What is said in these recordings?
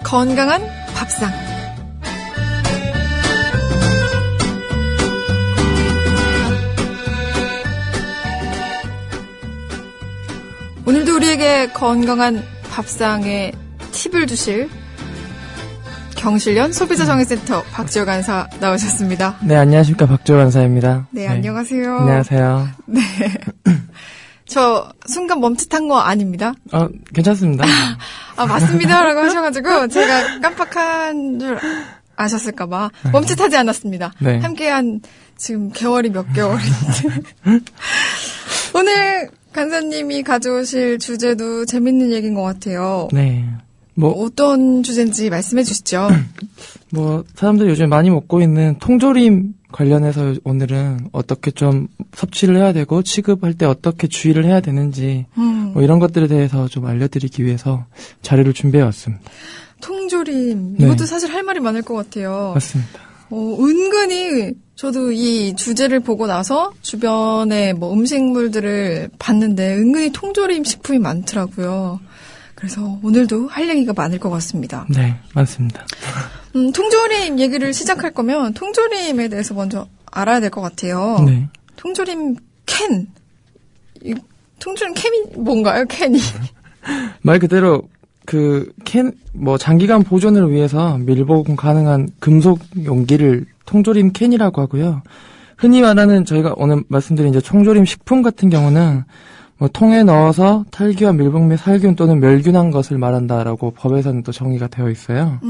건강한 밥상. 오늘도 우리에게 건강한 밥상에 팁을 주실 경실련 소비자정의센터 박지호 간사 나오셨습니다. 네, 안녕하십니까. 박지호 간사입니다. 네, 안녕하세요. 안녕하세요. 네. 저 순간 멈칫한 거 아닙니다. 괜찮습니다. 맞습니다라고 하셔가지고 제가 깜빡한 줄 아셨을까봐 멈칫하지 않았습니다. 네. 함께한 지금 개월이 몇 개월인지. 오늘 간사님이 가져오실 주제도 재밌는 얘기인 것 같아요. 네. 어떤 주제인지 말씀해 주시죠. 사람들이 요즘 많이 먹고 있는 통조림 관련해서 오늘은 어떻게 좀 섭취를 해야 되고 취급할 때 어떻게 주의를 해야 되는지 이런 것들에 대해서 좀 알려드리기 위해서 자료를 준비해 왔습니다. 통조림. 네. 이것도 사실 할 말이 많을 것 같아요. 맞습니다. 은근히 저도 이 주제를 보고 나서 주변에 음식물들을 봤는데 은근히 통조림 식품이 많더라고요. 그래서 오늘도 할 얘기가 많을 것 같습니다. 네, 맞습니다. 통조림 얘기를 시작할 거면 통조림에 대해서 먼저 알아야 될 것 같아요. 네. 통조림 캔. 통조림 캔이 뭔가요, 캔이? 말 그대로 장기간 보존을 위해서 밀봉 가능한 금속 용기를 통조림 캔이라고 하고요. 흔히 말하는 저희가 오늘 말씀드린 이제 통조림 식품 같은 경우는 통에 넣어서 탈기와 밀봉 및 살균 또는 멸균한 것을 말한다라고 법에서는 또 정의가 되어 있어요.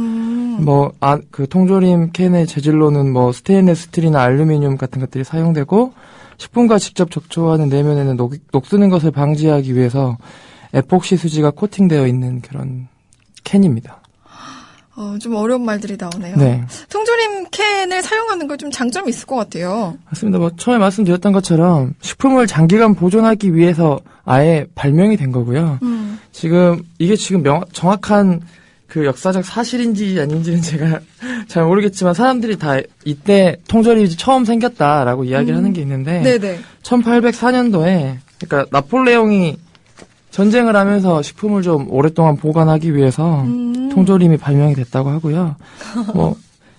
그 통조림 캔의 재질로는 스테인레스 스틸이나 알루미늄 같은 것들이 사용되고 식품과 직접 접촉하는 내면에는 녹쓰는 것을 방지하기 위해서 에폭시 수지가 코팅되어 있는 그런 캔입니다. 좀 어려운 말들이 나오네요. 네. 통조림 캔을 사용하는 거 좀 장점이 있을 것 같아요. 맞습니다. 처음에 말씀드렸던 것처럼 식품을 장기간 보존하기 위해서 아예 발명이 된 거고요. 이게 지금 정확한 그 역사적 사실인지 아닌지는 제가 잘 모르겠지만 사람들이 다 이때 통조림이 처음 생겼다라고 이야기를 하는 게 있는데 네네. 1804년도에 그러니까 나폴레옹이 전쟁을 하면서 식품을 좀 오랫동안 보관하기 위해서 통조림이 발명이 됐다고 하고요.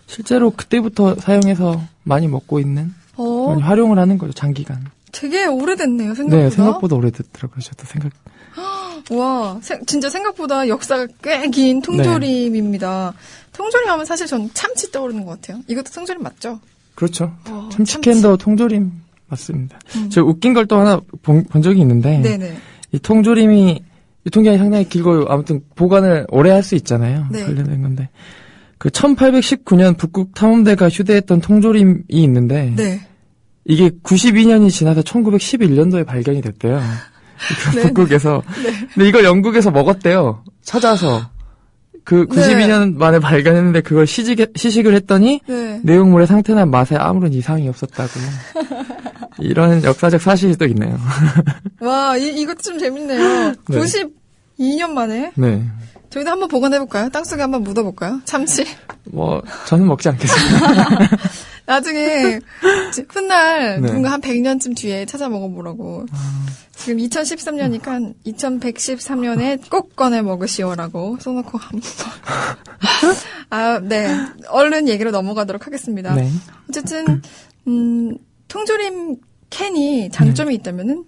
실제로 그때부터 사용해서 많이 먹고 있는, 많이 활용을 하는 거죠, 장기간. 되게 오래됐네요, 생각보다. 네, 생각보다 오래됐더라고요, 저도 와, 진짜 생각보다 역사가 꽤 긴 통조림입니다. 네. 통조림 하면 사실 전 참치 떠오르는 것 같아요. 이것도 통조림 맞죠? 그렇죠. 참치캔도 통조림 맞습니다. 제가 웃긴 걸 또 하나 본 적이 있는데, 네네. 이 통조림이 유통기한이 상당히 길고 아무튼 보관을 오래 할 수 있잖아요. 네. 관련된 건데. 1819년 북극 탐험대가 휴대했던 통조림이 있는데 네. 이게 92년이 지나서 1911년도에 발견이 됐대요. 네. 북극에서. 네. 근데 이걸 영국에서 먹었대요. 찾아서. 92년 만에 발견했는데 그걸 시식을 했더니 네. 내용물의 상태나 맛에 아무런 이상이 없었다고. 이런 역사적 사실이 또 있네요. 와, 이것도 좀 재밌네요. 네. 92년 만에. 네. 저희도 한번 보관해볼까요? 땅속에 한번 묻어볼까요? 참치. 저는 먹지 않겠습니다. 나중에 훗날 네. 누군가 한 100년쯤 뒤에 찾아 먹어보라고. 지금 2013년이니까 한 2113년에 꼭 꺼내 먹으시오라고 써놓고 한번. 네. 얼른 얘기로 넘어가도록 하겠습니다. 네. 어쨌든 통조림 캔이 장점이 있다면은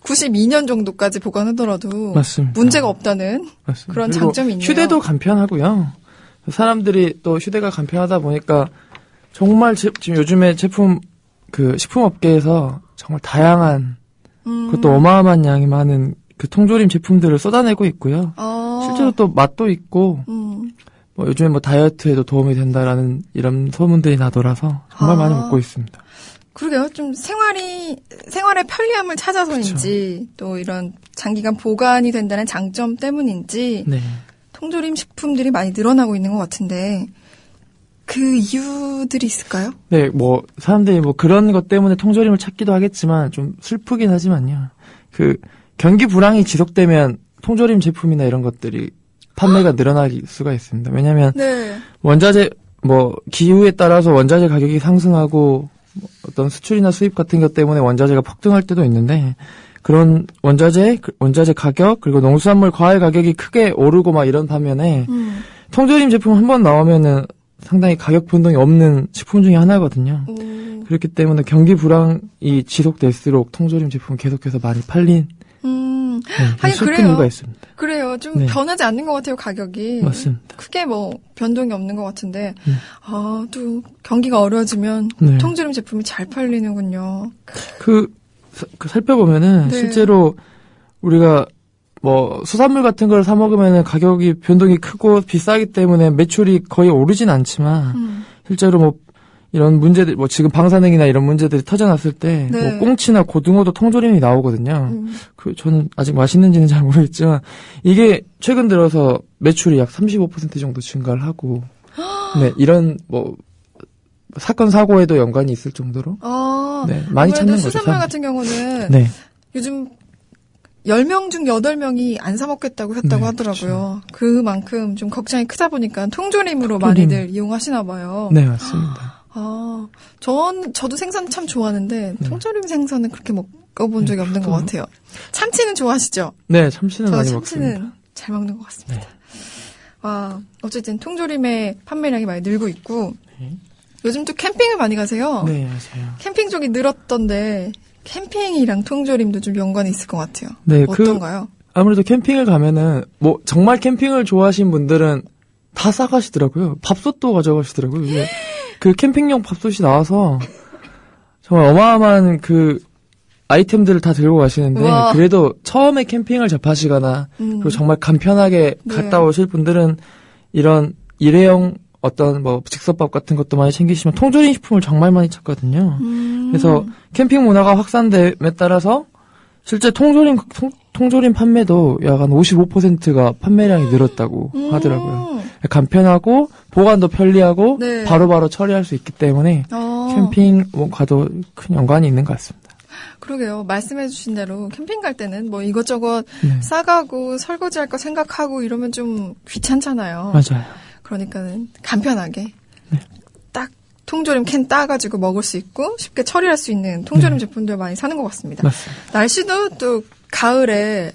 92년 정도까지 보관하더라도 맞습니다. 문제가 없다는 맞습니다. 그런 장점이 있네요. 휴대도 간편하고요. 사람들이 또 휴대가 간편하다 보니까 정말 지금 요즘에 식품업계에서 정말 다양한 그것도 어마어마한 양이 많은 그 통조림 제품들을 쏟아내고 있고요. 실제로 또 맛도 있고 요즘에 다이어트에도 도움이 된다라는 이런 소문들이 나돌아서 정말 많이 먹고 있습니다. 그러게요. 좀 생활의 편리함을 찾아서인지 또 이런 장기간 보관이 된다는 장점 때문인지 네. 통조림 식품들이 많이 늘어나고 있는 것 같은데 그 이유들이 있을까요? 네, 사람들이 그런 것 때문에 통조림을 찾기도 하겠지만 좀 슬프긴 하지만요. 경기 불황이 지속되면 통조림 제품이나 이런 것들이 판매가 늘어날 수가 있습니다. 왜냐면 네. 원자재 기후에 따라서 원자재 가격이 상승하고 어떤 수출이나 수입 같은 것 때문에 원자재가 폭등할 때도 있는데 그런 원자재 가격 그리고 농수산물 과일 가격이 크게 오르고 이런 반면에 통조림 제품 한 번 나오면은 상당히 가격 변동이 없는 식품 중에 하나거든요. 그렇기 때문에 경기 불황이 지속될수록 통조림 제품은 계속해서 많이 팔린 하긴 슬픈 그래요. 이유가 있습니다. 그래요. 좀 변하지 않는 것 같아요, 가격이. 맞습니다. 크게 뭐 변동이 없는 것 같은데 또 경기가 어려워지면 통조림 제품이 잘 팔리는군요. 그 살펴보면은 실제로 우리가 뭐 수산물 같은 걸 사 먹으면은 가격이 변동이 크고 비싸기 때문에 매출이 거의 오르진 않지만 실제로 뭐 이런 문제들 뭐 지금 방사능이나 이런 문제들이 터져났을 때 뭐 꽁치나 고등어도 통조림이 나오거든요. 저는 아직 맛있는지는 잘 모르겠지만 이게 최근 들어서 매출이 약 35% 정도 증가를 하고 네, 이런 뭐 사건 사고에도 연관이 있을 정도로 많이 찾는 거죠. 수산물 같은 경우는 요즘 10명 중 8명이 안 사 먹겠다고 했다고 하더라고요. 그렇죠. 그만큼 좀 걱정이 크다 보니까 통조림으로 많이들 이용하시나 봐요. 네, 맞습니다. 저도 생선 참 좋아하는데 통조림 생선은 그렇게 먹어본 적이 없는 것 같아요. 참치는 좋아하시죠? 네, 참치는 많이 참치는 먹습니다. 잘 먹는 것 같습니다. 어쨌든 통조림의 판매량이 많이 늘고 있고 요즘 또 캠핑을 많이 가세요. 네, 맞아요. 캠핑 쪽이 늘었던데 캠핑이랑 통조림도 좀 연관이 있을 것 같아요. 네, 어떤가요? 아무래도 캠핑을 가면은 뭐 정말 캠핑을 좋아하시는 분들은 다 싸가시더라고요. 밥솥도 가져가시더라고요. 그 캠핑용 밥솥이 나와서 정말 어마어마한 그 아이템들을 다 들고 가시는데 우와. 그래도 처음에 캠핑을 접하시거나 그리고 정말 간편하게 갔다 오실 분들은 이런 일회용 어떤 뭐 즉석밥 같은 것도 많이 챙기시면 통조림 식품을 정말 많이 찾거든요. 그래서 캠핑 문화가 확산됨에 따라서 실제 통조림 판매도 약 한 55%가 판매량이 늘었다고 하더라고요. 간편하고 보관도 편리하고 바로바로 처리할 수 있기 때문에 캠핑 가도 큰 연관이 있는 것 같습니다. 그러게요. 말씀해주신 대로 캠핑 갈 때는 뭐 이것저것 싸가고 설거지할 거 생각하고 이러면 좀 귀찮잖아요. 맞아요. 그러니까는 간편하게 딱 통조림 캔 따가지고 먹을 수 있고 쉽게 처리할 수 있는 통조림 제품들 많이 사는 것 같습니다. 맞습니다. 날씨도 또 가을에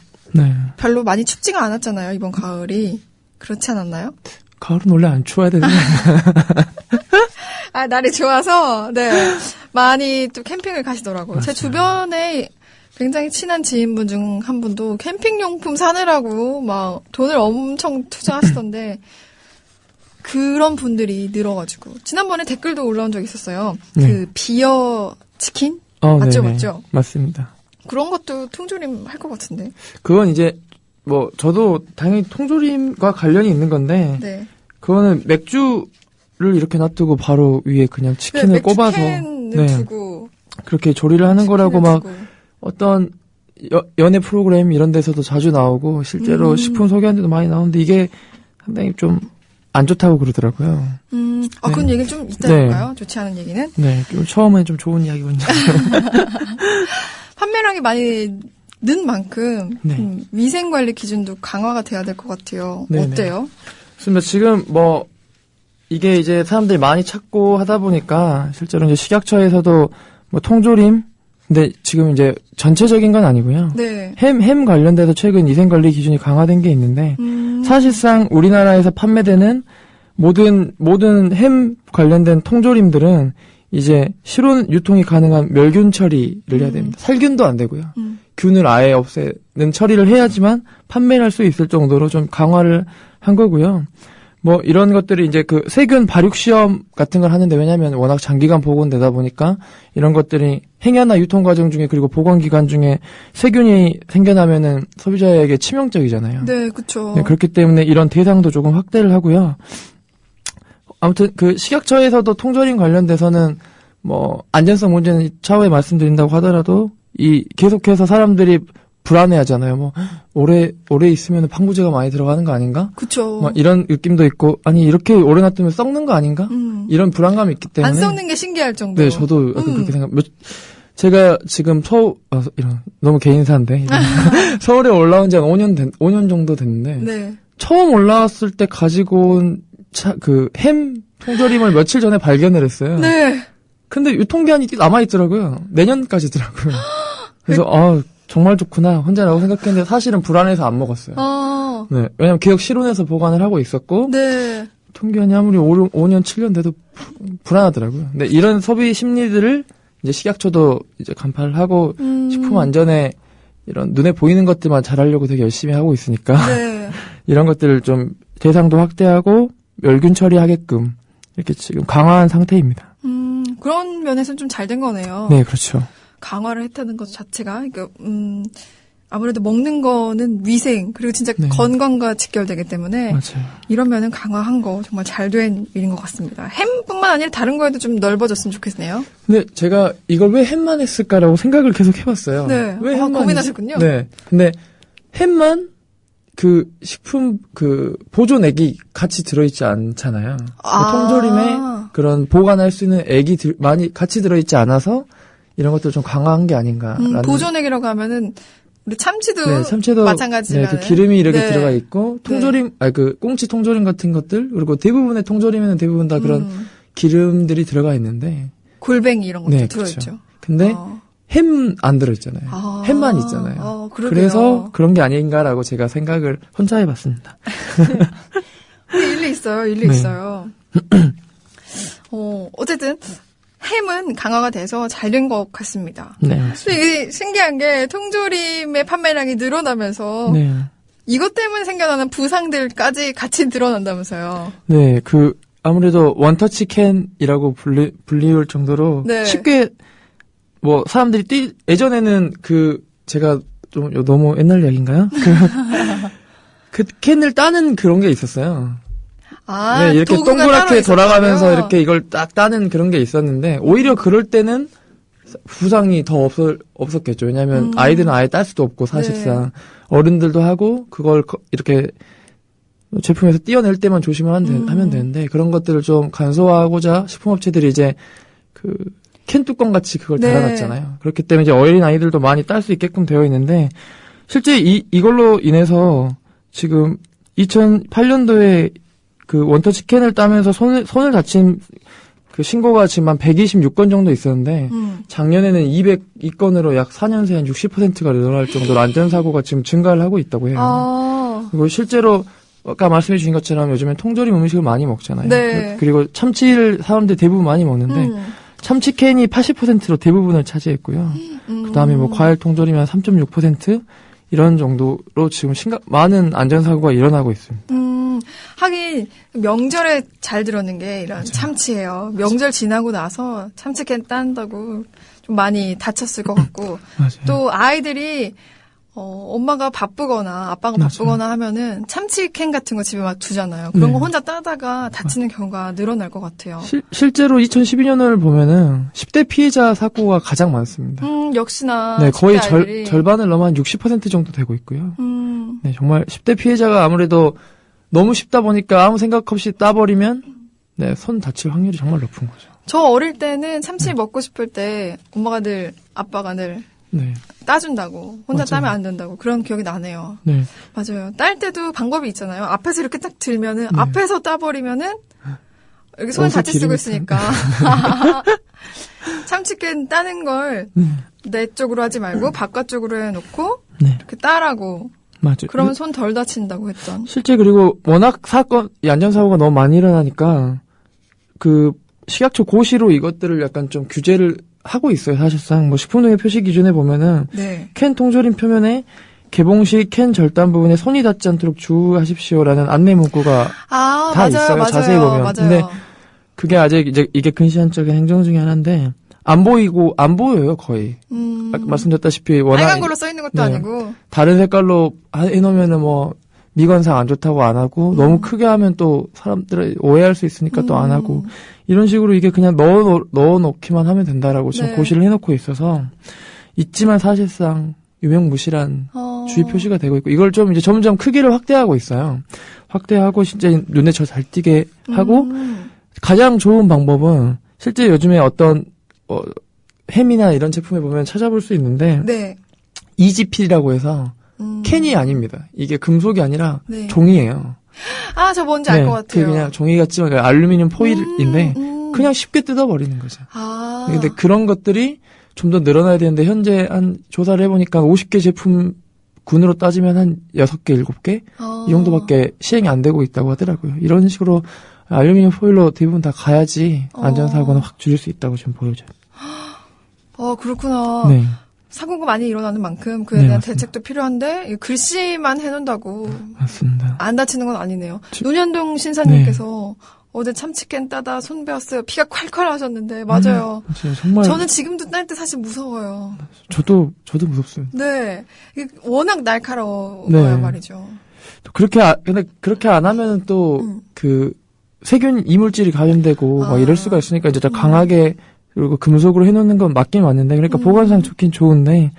별로 많이 춥지가 않았잖아요. 이번 가을이. 그렇지 않았나요? 가을은 원래 안 추워야 되는데. 날이 좋아서 많이 또 캠핑을 가시더라고요. 맞아요. 제 주변에 굉장히 친한 지인분 중 한 분도 캠핑용품 사느라고 막 돈을 엄청 투자하시던데 그런 분들이 늘어가지고 지난번에 댓글도 올라온 적이 있었어요. 그 비어 치킨 맞죠, 네네. 맞죠? 맞습니다. 그런 것도 통조림 할 것 같은데. 그건 이제 뭐 저도 당연히 통조림과 관련이 있는 건데 그거는 맥주를 이렇게 놔두고 바로 위에 그냥 치킨을 꼽아서 두고 그렇게 조리를 하는 거라고 막 두고. 어떤 연예 프로그램 이런 데서도 자주 나오고 실제로 식품 소개하는 데도 많이 나오는데 이게 상당히 좀 안 좋다고 그러더라고요. 그런 얘기는 좀 이따 할까요? 좋지 않은 얘기는? 네, 처음엔 좀 좋은 이야기군요. 판매량이 많이 는 만큼 위생관리 기준도 강화가 돼야 될 것 같아요. 네네. 어때요? 그렇습니다. 지금 뭐 이게 이제 사람들이 많이 찾고 하다 보니까 실제로 이제 식약처에서도 뭐 통조림 근데 지금 이제 전체적인 건 아니고요. 햄 관련돼서 최근 위생관리 기준이 강화된 게 있는데 사실상 우리나라에서 판매되는 모든 햄 관련된 통조림들은 이제 실온 유통이 가능한 멸균 처리를 해야 됩니다. 살균도 안 되고요. 균을 아예 없애는 처리를 해야지만 판매를 할 수 있을 정도로 좀 강화를 한 거고요. 뭐 이런 것들이 이제 그 세균 발육 시험 같은 걸 하는데 왜냐하면 워낙 장기간 보관되다 보니까 이런 것들이 행여나 유통 과정 중에 그리고 보관 기간 중에 세균이 생겨나면은 소비자에게 치명적이잖아요. 네, 그렇죠. 그렇기 때문에 이런 대상도 조금 확대를 하고요. 아무튼 그 식약처에서도 통조림 관련돼서는 뭐 안전성 문제는 차후에 말씀드린다고 하더라도 이 계속해서 사람들이 불안해하잖아요. 뭐 오래 있으면 방부제가 많이 들어가는 거 아닌가? 그렇죠. 막 이런 느낌도 있고 아니 이렇게 오래 놔두면 썩는 거 아닌가? 이런 불안감이 있기 때문에 안 썩는 게 신기할 정도로. 네, 저도 약간 그렇게 제가 지금 이런 너무 개인사인데 서울에 올라온 지 한 5년 정도 됐는데 처음 올라왔을 때 가지고 온 햄 통조림을 며칠 전에 발견을 했어요. 근데 유통기한이 남아있더라고요. 내년까지더라고요. 그래서 정말 좋구나 혼자라고 생각했는데 사실은 불안해서 안 먹었어요. 네. 왜냐면 기억 실온에서 보관을 하고 있었고. 네. 통기한이 아무리 5년, 7년 돼도 불안하더라고요. 근데 이런 소비 심리들을 이제 식약처도 이제 간파를 하고 식품 안전에 이런 눈에 보이는 것들만 잘하려고 되게 열심히 하고 있으니까. 네. 이런 것들을 좀 대상도 확대하고 멸균 처리하게끔 이렇게 지금 강화한 상태입니다. 그런 면에서는 좀 잘 된 거네요. 네, 그렇죠. 강화를 했다는 것 자체가, 그러니까, 아무래도 먹는 거는 위생, 그리고 진짜 건강과 직결되기 때문에. 맞아요. 이런 면은 강화한 거 정말 잘 된 일인 것 같습니다. 햄뿐만 아니라 다른 거에도 좀 넓어졌으면 좋겠네요. 근데 제가 이걸 왜 햄만 했을까라고 생각을 계속 해봤어요. 네. 왜 햄만 고민하셨군요. 네. 근데 햄만 그 식품 그 보존액이 같이 들어있지 않잖아요. 통조림에 그런 보관할 수 있는 액이 많이 같이 들어있지 않아서 이런 것들을 좀 강화한 게 아닌가라는. 보존액이라고 하면은 우리 참치도, 네, 참치도 마찬가지지만 네, 그 기름이 이렇게 네. 들어가 있고 통조림 그 꽁치 통조림 같은 것들 그리고 대부분의 통조림에는 대부분 다 그런 기름들이 들어가 있는데 골뱅이 이런 것도 네, 들어있죠. 그렇죠. 근데 햄 안 들어있잖아요. 햄만 있잖아요. 그래서 그런 게 아닌가라고 제가 생각을 혼자 해봤습니다. 일리 있어요. 일리 네. 있어요. 어쨌든 햄은 강화가 돼서 잘 된 것 같습니다. 네, 근데 이게 신기한 게 통조림의 판매량이 늘어나면서 네. 이것 때문에 생겨나는 부상들까지 같이 늘어난다면서요. 네, 아무래도 원터치 캔이라고 불리울 정도로 네. 쉽게 뭐 사람들이 예전에는 제가 좀 너무 옛날 이야기인가요? 그 캔을 따는 그런 게 있었어요. 네, 이렇게 동그랗게 돌아가면서 이렇게 이걸 딱 따는 그런 게 있었는데 오히려 그럴 때는 부상이 더 없었겠죠. 왜냐하면 아이들은 아예 딸 수도 없고 사실상 네. 어른들도 하고 그걸 이렇게 제품에서 떼어낼 때만 하면 되는데 그런 것들을 좀 간소화하고자 식품업체들이 이제 캔 뚜껑 같이 그걸 네. 달아놨잖아요. 그렇기 때문에 이제 어린 아이들도 많이 딸 수 있게끔 되어 있는데 실제 이걸로 인해서 지금 2008년도에 그 원터치 캔을 따면서 손을 다친 그 신고가 지금 한 126건 정도 있었는데 작년에는 202건으로 약 4년 새에 한 60%가 늘어날 정도로 안전사고가 지금 증가를 하고 있다고 해요. 그리고 실제로 아까 말씀해 주신 것처럼 요즘에 통조림 음식을 많이 먹잖아요. 네. 그리고 참치를 사람들이 대부분 많이 먹는데 참치 캔이 80%로 대부분을 차지했고요. 그다음에 뭐 과일 통조림이 한 3.6% 이런 정도로 지금 많은 안전사고가 일어나고 있습니다. 하긴 명절에 잘 들었는 게 이런 맞아요. 참치예요. 명절 지나고 나서 참치캔 딴다고 좀 많이 다쳤을 것 같고 맞아요. 또 아이들이 엄마가 바쁘거나 아빠가 맞아요. 바쁘거나 하면은 참치캔 같은 거 집에 막 두잖아요. 그런 네. 거 혼자 따다가 다치는 경우가 늘어날 것 같아요. 실제로 2012년을 보면은 10대 피해자 사고가 가장 많습니다. 역시나 네, 거의 아이들이. 절반을 넘어 한 60% 정도 되고 있고요. 네, 정말 10대 피해자가 아무래도 너무 쉽다 보니까 아무 생각 없이 따버리면 네, 손 다칠 확률이 정말 높은 거죠. 저 어릴 때는 참치 먹고 싶을 때 엄마가 늘 아빠가 늘 네. 따준다고 혼자 맞아요. 따면 안 된다고 그런 기억이 나네요. 네. 맞아요. 딸 때도 방법이 있잖아요. 앞에서 이렇게 딱 들면은 앞에서 따버리면은 여기 손 다칠 수가 있으니까 참치캔 따는 걸 내 쪽으로 하지 말고 바깥쪽으로 해놓고 네. 이렇게 따라고. 맞아요. 그러면 손 덜 다친다고 했던. 실제 그리고 워낙 이 안전사고가 너무 많이 일어나니까 식약처 고시로 이것들을 약간 좀 규제를 하고 있어요. 사실상 뭐 식품동의 표시 기준에 보면은 네. 캔 통조림 표면에 개봉 시 캔 절단 부분에 손이 닿지 않도록 주의하십시오라는 안내 문구가 다 맞아요, 있어요. 맞아요, 자세히 보면. 맞아요. 근데 그게 아직 이게 근시안적인 행정 중에 하나인데 안 보여요 거의. 아까 말씀드렸다시피 워낙 빨간 걸로 써 있는 것도 네. 아니고 다른 색깔로 해놓으면은 뭐 미관상 안 좋다고 안 하고 너무 크게 하면 또 사람들이 오해할 수 있으니까 또 안 하고 이런 식으로 이게 그냥 넣어놓기만 하면 된다라고 지금 네. 고시를 해놓고 있어서 있지만 사실상 유명무실한 주의 표시가 되고 있고 이걸 좀 이제 점점 크기를 확대하고 있어요. 확대하고 진짜 눈에 잘 띄게 하고 가장 좋은 방법은 실제 요즘에 어떤 햄이나 이런 제품에 보면 찾아볼 수 있는데 네. 이지필이라고 해서 캔이 아닙니다. 이게 금속이 아니라 네. 종이에요. 저 뭔지 알 것 같아요. 그냥 종이 같지만 알루미늄 포일인데 그냥 쉽게 뜯어버리는 거죠. 근데 그런 것들이 좀 더 늘어나야 되는데 현재 한 조사를 해보니까 50개 제품 군으로 따지면 한 6개, 7개? 이 정도밖에 시행이 안 되고 있다고 하더라고요. 이런 식으로 알루미늄 포일로 대부분 다 가야지 안전사고는 확 줄일 수 있다고 지금 보여져요. 그렇구나. 네. 사고가 많이 일어나는 만큼 그에 대한 대책도 필요한데 글씨만 해놓는다고 맞습니다. 안 다치는 건 아니네요. 논현동 신사님께서 어제 참치캔 따다 손 베었어요. 피가 콸콸 하셨는데 맞아요. 정말 저는 지금도 딸 때 사실 무서워요. 저도 무섭습니다. 네, 이게 워낙 날카로워요 말이죠. 근데 그렇게 안 하면은 또 그 세균 이물질이 감염되고 막 이럴 수가 있으니까 이제 강하게 그리고 금속으로 해놓는 건 맞긴 맞는데 그러니까 보관상 좋긴 좋은데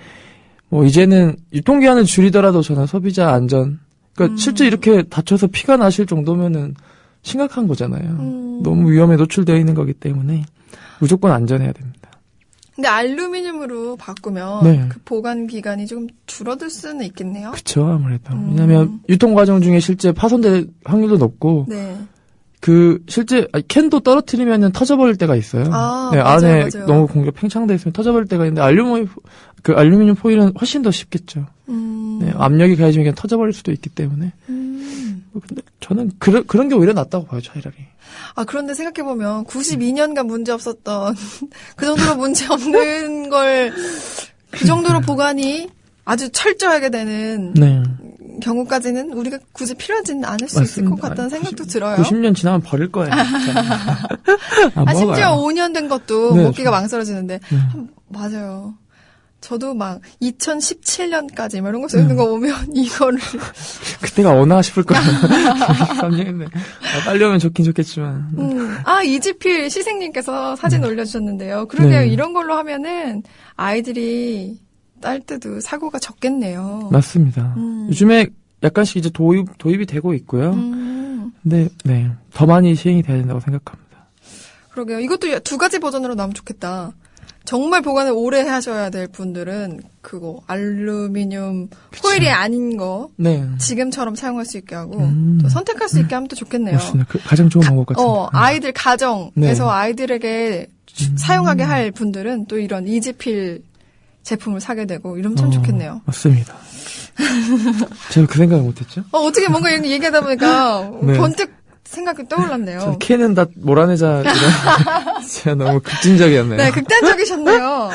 뭐 이제는 유통기한을 줄이더라도 저는 소비자 안전 그러니까 실제 이렇게 다쳐서 피가 나실 정도면은 심각한 거잖아요. 너무 위험에 노출되어 있는 거기 때문에 무조건 안전해야 됩니다. 근데 알루미늄으로 바꾸면 그 보관 기간이 좀 줄어들 수는 있겠네요. 그렇죠, 아무래도. 왜냐하면 유통 과정 중에 실제 파손될 확률도 높고 그 실제 캔도 떨어뜨리면은 터져버릴 때가 있어요. 맞아요, 안에 맞아요. 너무 공기가 팽창돼 있으면 터져버릴 때가 있는데 알루미늄 포일은 훨씬 더 쉽겠죠. 압력이 가해지면 그냥 터져버릴 수도 있기 때문에. 근데 저는 그런 게 오히려 낫다고 봐요, 차라리. 그런데 생각해보면 92년간 문제 없었던 그 정도로 문제 없는 걸 그 정도로 보관이 아주 철저하게 되는 경우까지는 우리가 굳이 필요하지는 않을 수 있을 것 같다는 생각도 들어요. 90년 지나면 버릴 거예요. 심지어 5년 된 것도 먹기가 망설여지는데 맞아요. 저도 막 2017년까지 이런 거 쓰는 거 오면 이거를 그때가 오나 싶을 거예요. 3년인데 빨리 오면 좋긴 좋겠지만. 이지필 시생님께서 사진 올려주셨는데요. 그러게요. 이런 걸로 하면은 아이들이 딸 때도 사고가 적겠네요. 맞습니다. 요즘에 약간씩 이제 도입이 되고 있고요. 근데 더 많이 시행이 돼야 된다고 생각합니다. 그러게요. 이것도 2가지 버전으로 나오면 좋겠다. 정말 보관을 오래 하셔야 될 분들은 그거 알루미늄 포일이 아닌 거 지금처럼 사용할 수 있게 하고 또 선택할 수 있게 하면 또 좋겠네요. 맞습니다. 가장 좋은 방법 같아요. 아이들 가정에서 아이들에게 사용하게 할 분들은 또 이런 이지필 제품을 사게 되고 이러면 참 좋겠네요. 맞습니다. 제가 그 생각을 못했죠? 어떻게 뭔가 이렇게 얘기하다 보니까 번뜩 생각이 떠올랐네요. 캐는 다 몰아내자. 제가 너무 급진적이었네요. 네, 극단적이셨네요.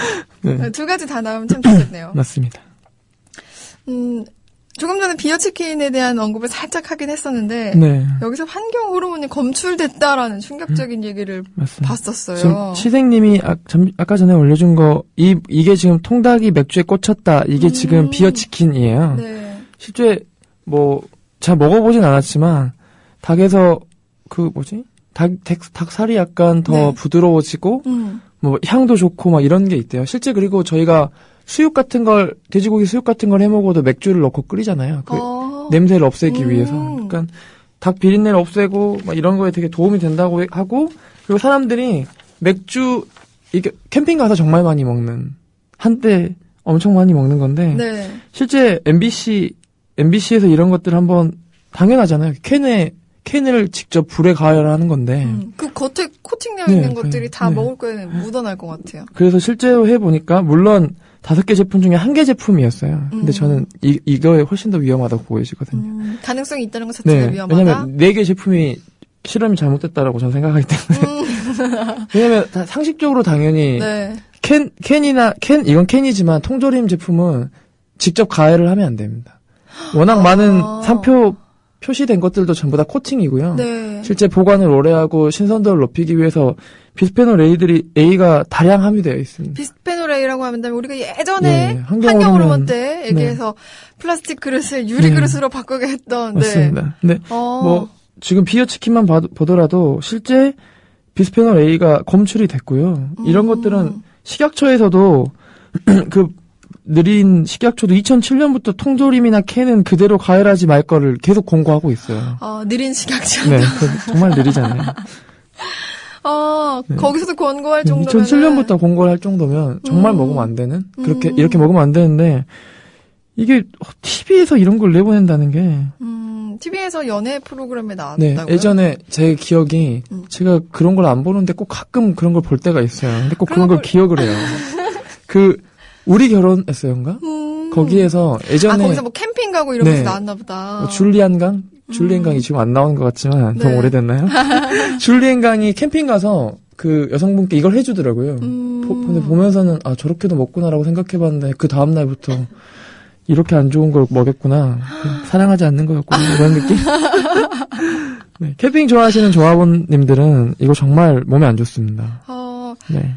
2가지 다 나오면 참 좋겠네요. 맞습니다. 조금 전에 비어치킨에 대한 언급을 살짝 하긴 했었는데 여기서 환경 호르몬이 검출됐다라는 충격적인 얘기를 봤었어요. 지금 시생님이 아까 전에 올려준 거 이게 지금 통닭이 맥주에 꽂혔다. 이게 지금 비어치킨이에요. 실제 뭐 잘 먹어보진 않았지만 닭에서 닭살이 약간 더 부드러워지고 뭐 향도 좋고 막 이런 게 있대요. 실제 그리고 저희가 수육 같은 걸 돼지고기 수육 같은 걸 해 먹어도 맥주를 넣고 끓이잖아요. 그 냄새를 없애기 위해서. 그러니까 닭 비린내를 없애고 막 이런 거에 되게 도움이 된다고 하고 그리고 사람들이 맥주 이게 캠핑 가서 정말 많이 먹는 한때 엄청 많이 먹는 건데 실제 MBC에서 이런 것들 한번 당연하잖아요. 캔을 직접 불에 가열하는 건데. 그 겉에 코팅되어 있는 것들이 다 먹을 거에 묻어날 것 같아요. 그래서 실제로 해보니까, 물론 5개 제품 중에 1개 제품이었어요. 근데 저는 이거에 훨씬 더 위험하다고 보여지거든요. 가능성이 있다는 것 자체가 위험하다? 왜냐면 4개 제품이 실험이 잘못됐다라고 저는 생각하기 때문에. 왜냐면 상식적으로 당연히, 이건 캔이지만 통조림 제품은 직접 가열을 하면 안 됩니다. 워낙 많은 표시된 것들도 전부 다 코팅이고요. 실제 보관을 오래 하고 신선도를 높이기 위해서 비스페놀 A가 다량 함유되어 있습니다. 비스페놀 A라고 하면 우리가 예전에 환경호르몬 때 얘기해서 플라스틱 그릇을 유리 그릇으로 바꾸게 했던. 맞습니다. 근데 뭐 지금 비어치킨만 보더라도 실제 비스페놀 A가 검출이 됐고요. 이런 것들은 식약처에서도 그 느린 식약처도 2007년부터 통조림이나 캔은 그대로 가열하지 말 거를 계속 권고하고 있어요. 느린 식약처. 정말 느리잖아요. 거기서도 권고할 정도면 2007년부터 권고를 할 정도면 정말 먹으면 안 되는 이렇게 먹으면 안 되는데 이게 TV에서 이런 걸 내보낸다는 게 TV에서 연애 프로그램에 나왔다고요? 예전에 제 기억이 제가 그런 걸 안 보는데 꼭 가끔 그런 걸 볼 때가 있어요. 근데 꼭 그런 걸 기억을 해요. 우리 결혼했어요인가? 거기에서 예전에 거기서 뭐 캠핑 가고 이러면서 네. 나왔나 보다. 뭐 줄리안 강이 지금 안 나오는 것 같지만 네. 너무 오래됐나요? 줄리안 강이 캠핑 가서 그 여성분께 이걸 해주더라고요. 근데 보면서는 저렇게도 먹구나라고 생각해봤는데 그 다음 날부터 이렇게 안 좋은 걸 먹였구나. 사랑하지 않는 거였구나. 이런 느낌? 네, 캠핑 좋아하시는 조합원님들은 이거 정말 몸에 안 좋습니다. 네.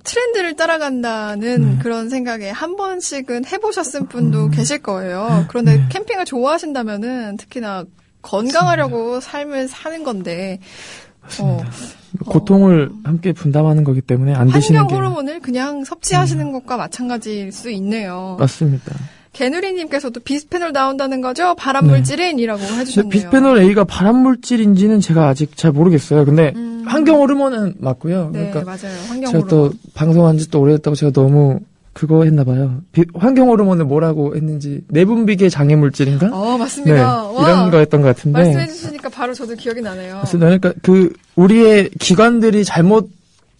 트렌드를 따라간다는 그런 생각에 한 번씩은 해보셨을 분도 계실 거예요. 그런데 캠핑을 좋아하신다면은 특히나 건강하려고 삶을 사는 건데, 고통을 함께 분담하는 거기 때문에 안 드시는 게. 환경 호르몬을 그냥 섭취하시는 것과 마찬가지일 수 있네요. 맞습니다. 개누리님께서도 비스페놀 나온다는 거죠? 발암물질인이라고 해주셨네요. 비스페놀 A가 발암물질인지는 제가 아직 잘 모르겠어요. 근데 환경 호르몬은 맞고요. 네, 그러니까 맞아요. 환경 제가 호르몬. 또 방송한 지 또 오래됐다고 제가 너무 그거 했나 봐요. 환경 호르몬을 뭐라고 했는지 내분비계 장애 물질인가? 맞습니다. 네, 와, 이런 거였던 것 같은데. 말씀해 주시니까 바로 저도 기억이 나네요. 맞습니다. 그러니까 우리의 기관들이 잘못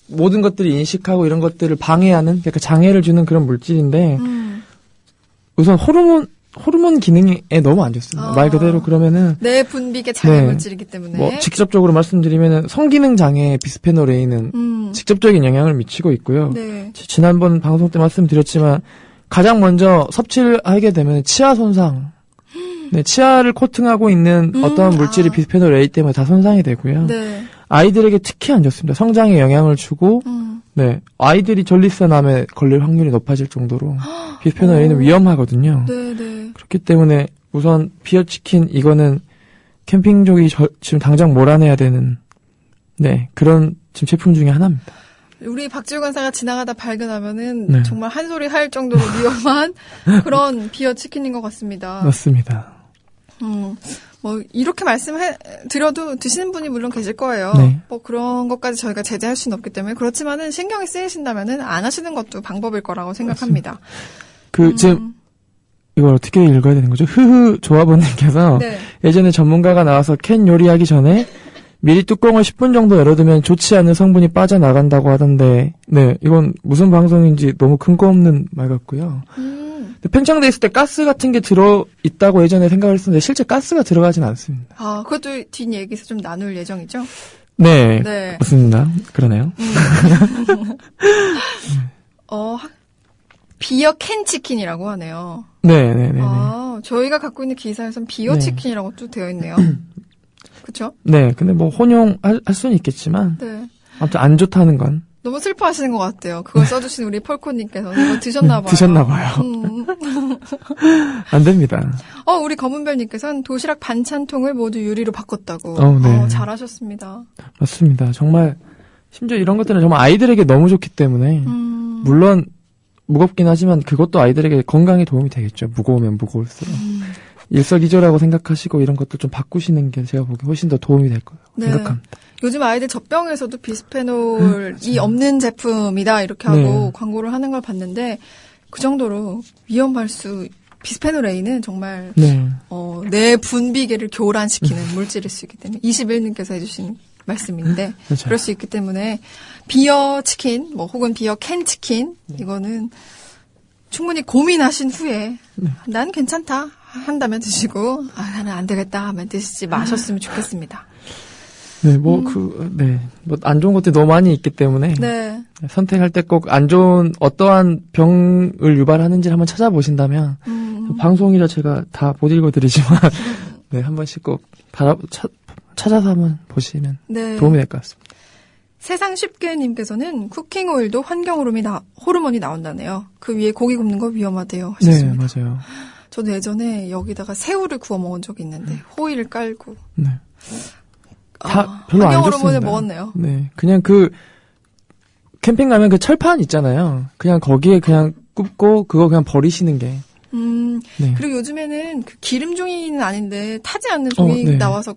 모든 것들을 인식하고 이런 것들을 방해하는, 그러니까 장애를 주는 그런 물질인데 우선 호르몬 기능에 너무 안 좋습니다. 말 그대로 그러면은 내 분비계 장애 물질이기 때문에 뭐 직접적으로 말씀드리면은 성기능 장애 비스페놀 A는 직접적인 영향을 미치고 있고요. 네. 지난번 방송 때 말씀드렸지만 가장 먼저 섭취를 하게 되면 치아 손상. 네, 치아를 코팅하고 있는 어떤 물질이 비스페놀 A 때문에 다 손상이 되고요. 네. 아이들에게 특히 안 좋습니다. 성장에 영향을 주고, 네, 아이들이 전립선암에 걸릴 확률이 높아질 정도로 비스페놀 A는 위험하거든요. 네. 그렇기 때문에 우선 비어치킨 이거는 캠핑족이 지금 당장 몰아내야 되는 그런 지금 제품 중에 하나입니다. 우리 박지우 간사가 지나가다 발견하면은 정말 한 소리 할 정도로 위험한 그런 비어치킨인 것 같습니다. 맞습니다. 뭐 이렇게 말씀드려도 드시는 분이 물론 계실 거예요. 네. 뭐 그런 것까지 저희가 제재할 수는 없기 때문에 그렇지만은 신경이 쓰이신다면은 안 하시는 것도 방법일 거라고 생각합니다. 지금 이걸 어떻게 읽어야 되는 거죠? 조합원님께서 예전에 전문가가 나와서 캔 요리하기 전에 미리 뚜껑을 10분 정도 열어두면 좋지 않은 성분이 빠져나간다고 하던데, 네, 이건 무슨 방송인지 너무 근거 없는 말 같고요. 팽창돼 있을 때 가스 같은 게 들어있다고 예전에 생각을 했었는데 실제 가스가 들어가진 않습니다. 그것도 뒷얘기에서 좀 나눌 예정이죠? 네. 맞습니다. 그러네요. 비어 캔 치킨이라고 하네요. 네. 저희가 갖고 있는 기사에선 비어 치킨이라고 또 되어 있네요. 그쵸? 네, 근데 뭐 혼용할 수는 있겠지만 아무튼 안 좋다는 건 너무 슬퍼하시는 것 같아요. 그걸 써주신 우리 폴코님께서는 이거 드셨나봐요. 드셨나봐요. 안 됩니다. 우리 검은별님께서는 도시락 반찬통을 모두 유리로 바꿨다고. 잘하셨습니다. 맞습니다. 정말 심지어 이런 것들은 정말 아이들에게 너무 좋기 때문에 물론 무겁긴 하지만 그것도 아이들에게 건강에 도움이 되겠죠. 무거우면 무거울수록. 일석이조라고 생각하시고 이런 것도 좀 바꾸시는 게 제가 보기에 훨씬 더 도움이 될 거라고 생각합니다. 요즘 아이들 젖병에서도 비스페놀이 없는 제품이다 이렇게 하고 광고를 하는 걸 봤는데 그 정도로 위험할 비스페놀 A는 정말 내 분비계를 교란시키는 물질일 수 있기 때문에 21님께서 해주신 말씀인데 그럴 수 있기 때문에 비어 치킨 혹은 비어 캔 치킨 이거는 충분히 고민하신 후에 난 괜찮다 한다면 드시고 나는 안 되겠다 하면 드시지 마셨으면 좋겠습니다. 안 좋은 것들이 너무 많이 있기 때문에 선택할 때 꼭 안 좋은 어떠한 병을 유발하는지를 한번 찾아보신다면 방송이라 제가 다 못 읽어드리지만 한 번씩 꼭 찾아서 한번 보시면 도움이 될 것 같습니다. 세상 쉽게님께서는 쿠킹 오일도 환경 호르몬이 나온다네요. 그 위에 고기 굽는 거 위험하대요 하셨습니다. 네, 맞아요. 저도 예전에 여기다가 새우를 구워 먹은 적이 있는데 호일을 깔고 별로 안 좋습니다. 환경 호르몬을 먹었네요. 네, 그냥 캠핑 가면 그 철판 있잖아요. 그냥 거기에 그냥 굽고 그거 그냥 버리시는 게. 그리고 요즘에는 그 기름 종이는 아닌데 타지 않는 종이 나와서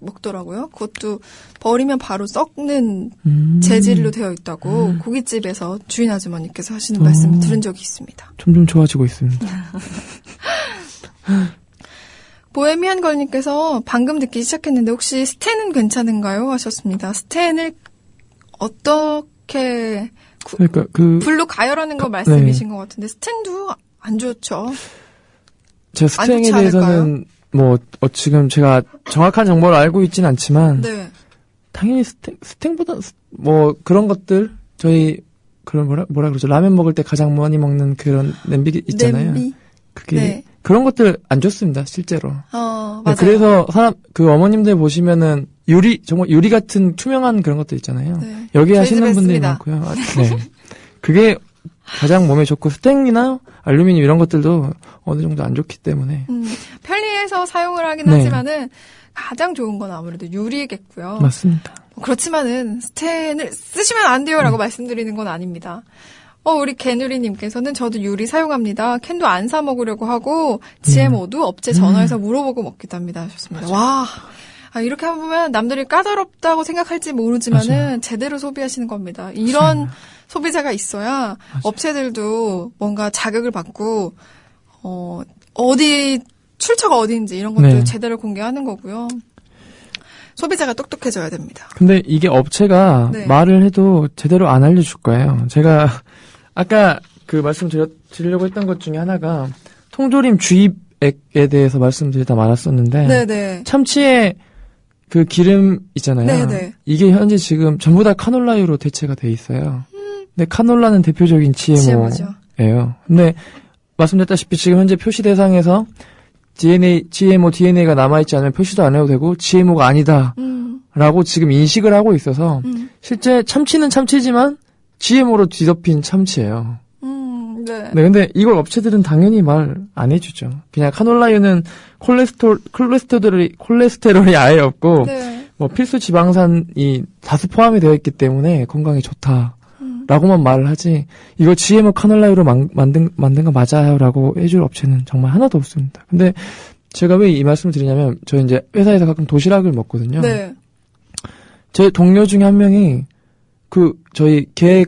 먹더라고요. 그것도 버리면 바로 썩는 재질로 되어 있다고 고깃집에서 주인 아주머니께서 하시는 말씀을 들은 적이 있습니다. 점점 좋아지고 있습니다. 보헤미안 걸님께서 방금 듣기 시작했는데 혹시 스텐은 괜찮은가요? 하셨습니다. 스텐을 어떻게 불로 가열하는 거 말씀이신 것 같은데 스텐도 안 좋죠. 제가 스탱에 대해서는 지금 제가 정확한 정보를 알고 있진 않지만 네. 당연히 스탱보다 그런 것들 저희 그런 뭐라 그러죠? 라면 먹을 때 가장 많이 먹는 그런 냄비 있잖아요. 냄비? 그게 네. 그런 것들 안 좋습니다, 실제로. 맞아요. 네, 그래서 어머님들 보시면은 정말 유리 같은 투명한 그런 것들 있잖아요. 네. 여기 하시는 분들이 했습니다. 많고요. 네. 그게 가장 몸에 좋고 스탱이나 알루미늄 이런 것들도 어느 정도 안 좋기 때문에. 편리해서 사용을 하긴 네. 하지만은 가장 좋은 건 아무래도 유리겠고요. 맞습니다. 그렇지만은 스텐을 쓰시면 안 돼요라고 말씀드리는 건 아닙니다. 우리 개누리님께서는 저도 유리 사용합니다. 캔도 안 사 먹으려고 하고 GMO도 업체 전화해서 물어보고 먹기도 합니다. 하셨습니다. 와, 이렇게 보면 남들이 까다롭다고 생각할지 모르지만은 맞아요. 제대로 소비하시는 겁니다. 이런 소비자가 있어야 맞아요. 업체들도 뭔가 자격을 받고 어디 출처가 어디인지 이런 것도 네. 제대로 공개하는 거고요. 소비자가 똑똑해져야 됩니다. 근데 이게 업체가 네. 말을 해도 제대로 안 알려줄 거예요. 제가 아까 그 말씀드리려고 했던 것 중에 하나가 통조림 주입액에 대해서 말씀드리다 말았었는데 네네. 참치의 그 기름 있잖아요. 네네. 이게 현재 지금 전부 다 카놀라유로 대체가 돼 있어요. 근데 카놀라는 대표적인 GMO죠. GMO예요. 근데 말씀드렸다시피 지금 현재 표시 대상에서 GMO DNA가 남아있지 않으면 표시도 안 해도 되고 GMO가 아니다 라고 지금 인식을 하고 있어서 실제 참치는 참치지만 GMO로 뒤덮인 참치예요. 네. 네, 근데 이걸 업체들은 당연히 말 안 해주죠. 그냥 카놀라유는 콜레스테롤이 아예 없고 네. 필수 지방산이 다수 포함이 되어 있기 때문에 건강에 좋다. 라고만 말을 하지 이거 GMO 카놀라유로 만든 거 맞아요 라고 해줄 업체는 정말 하나도 없습니다. 근데 제가 왜 이 말씀을 드리냐면 저 이제 회사에서 가끔 도시락을 먹거든요. 네. 제 동료 중에 한 명이 저희 게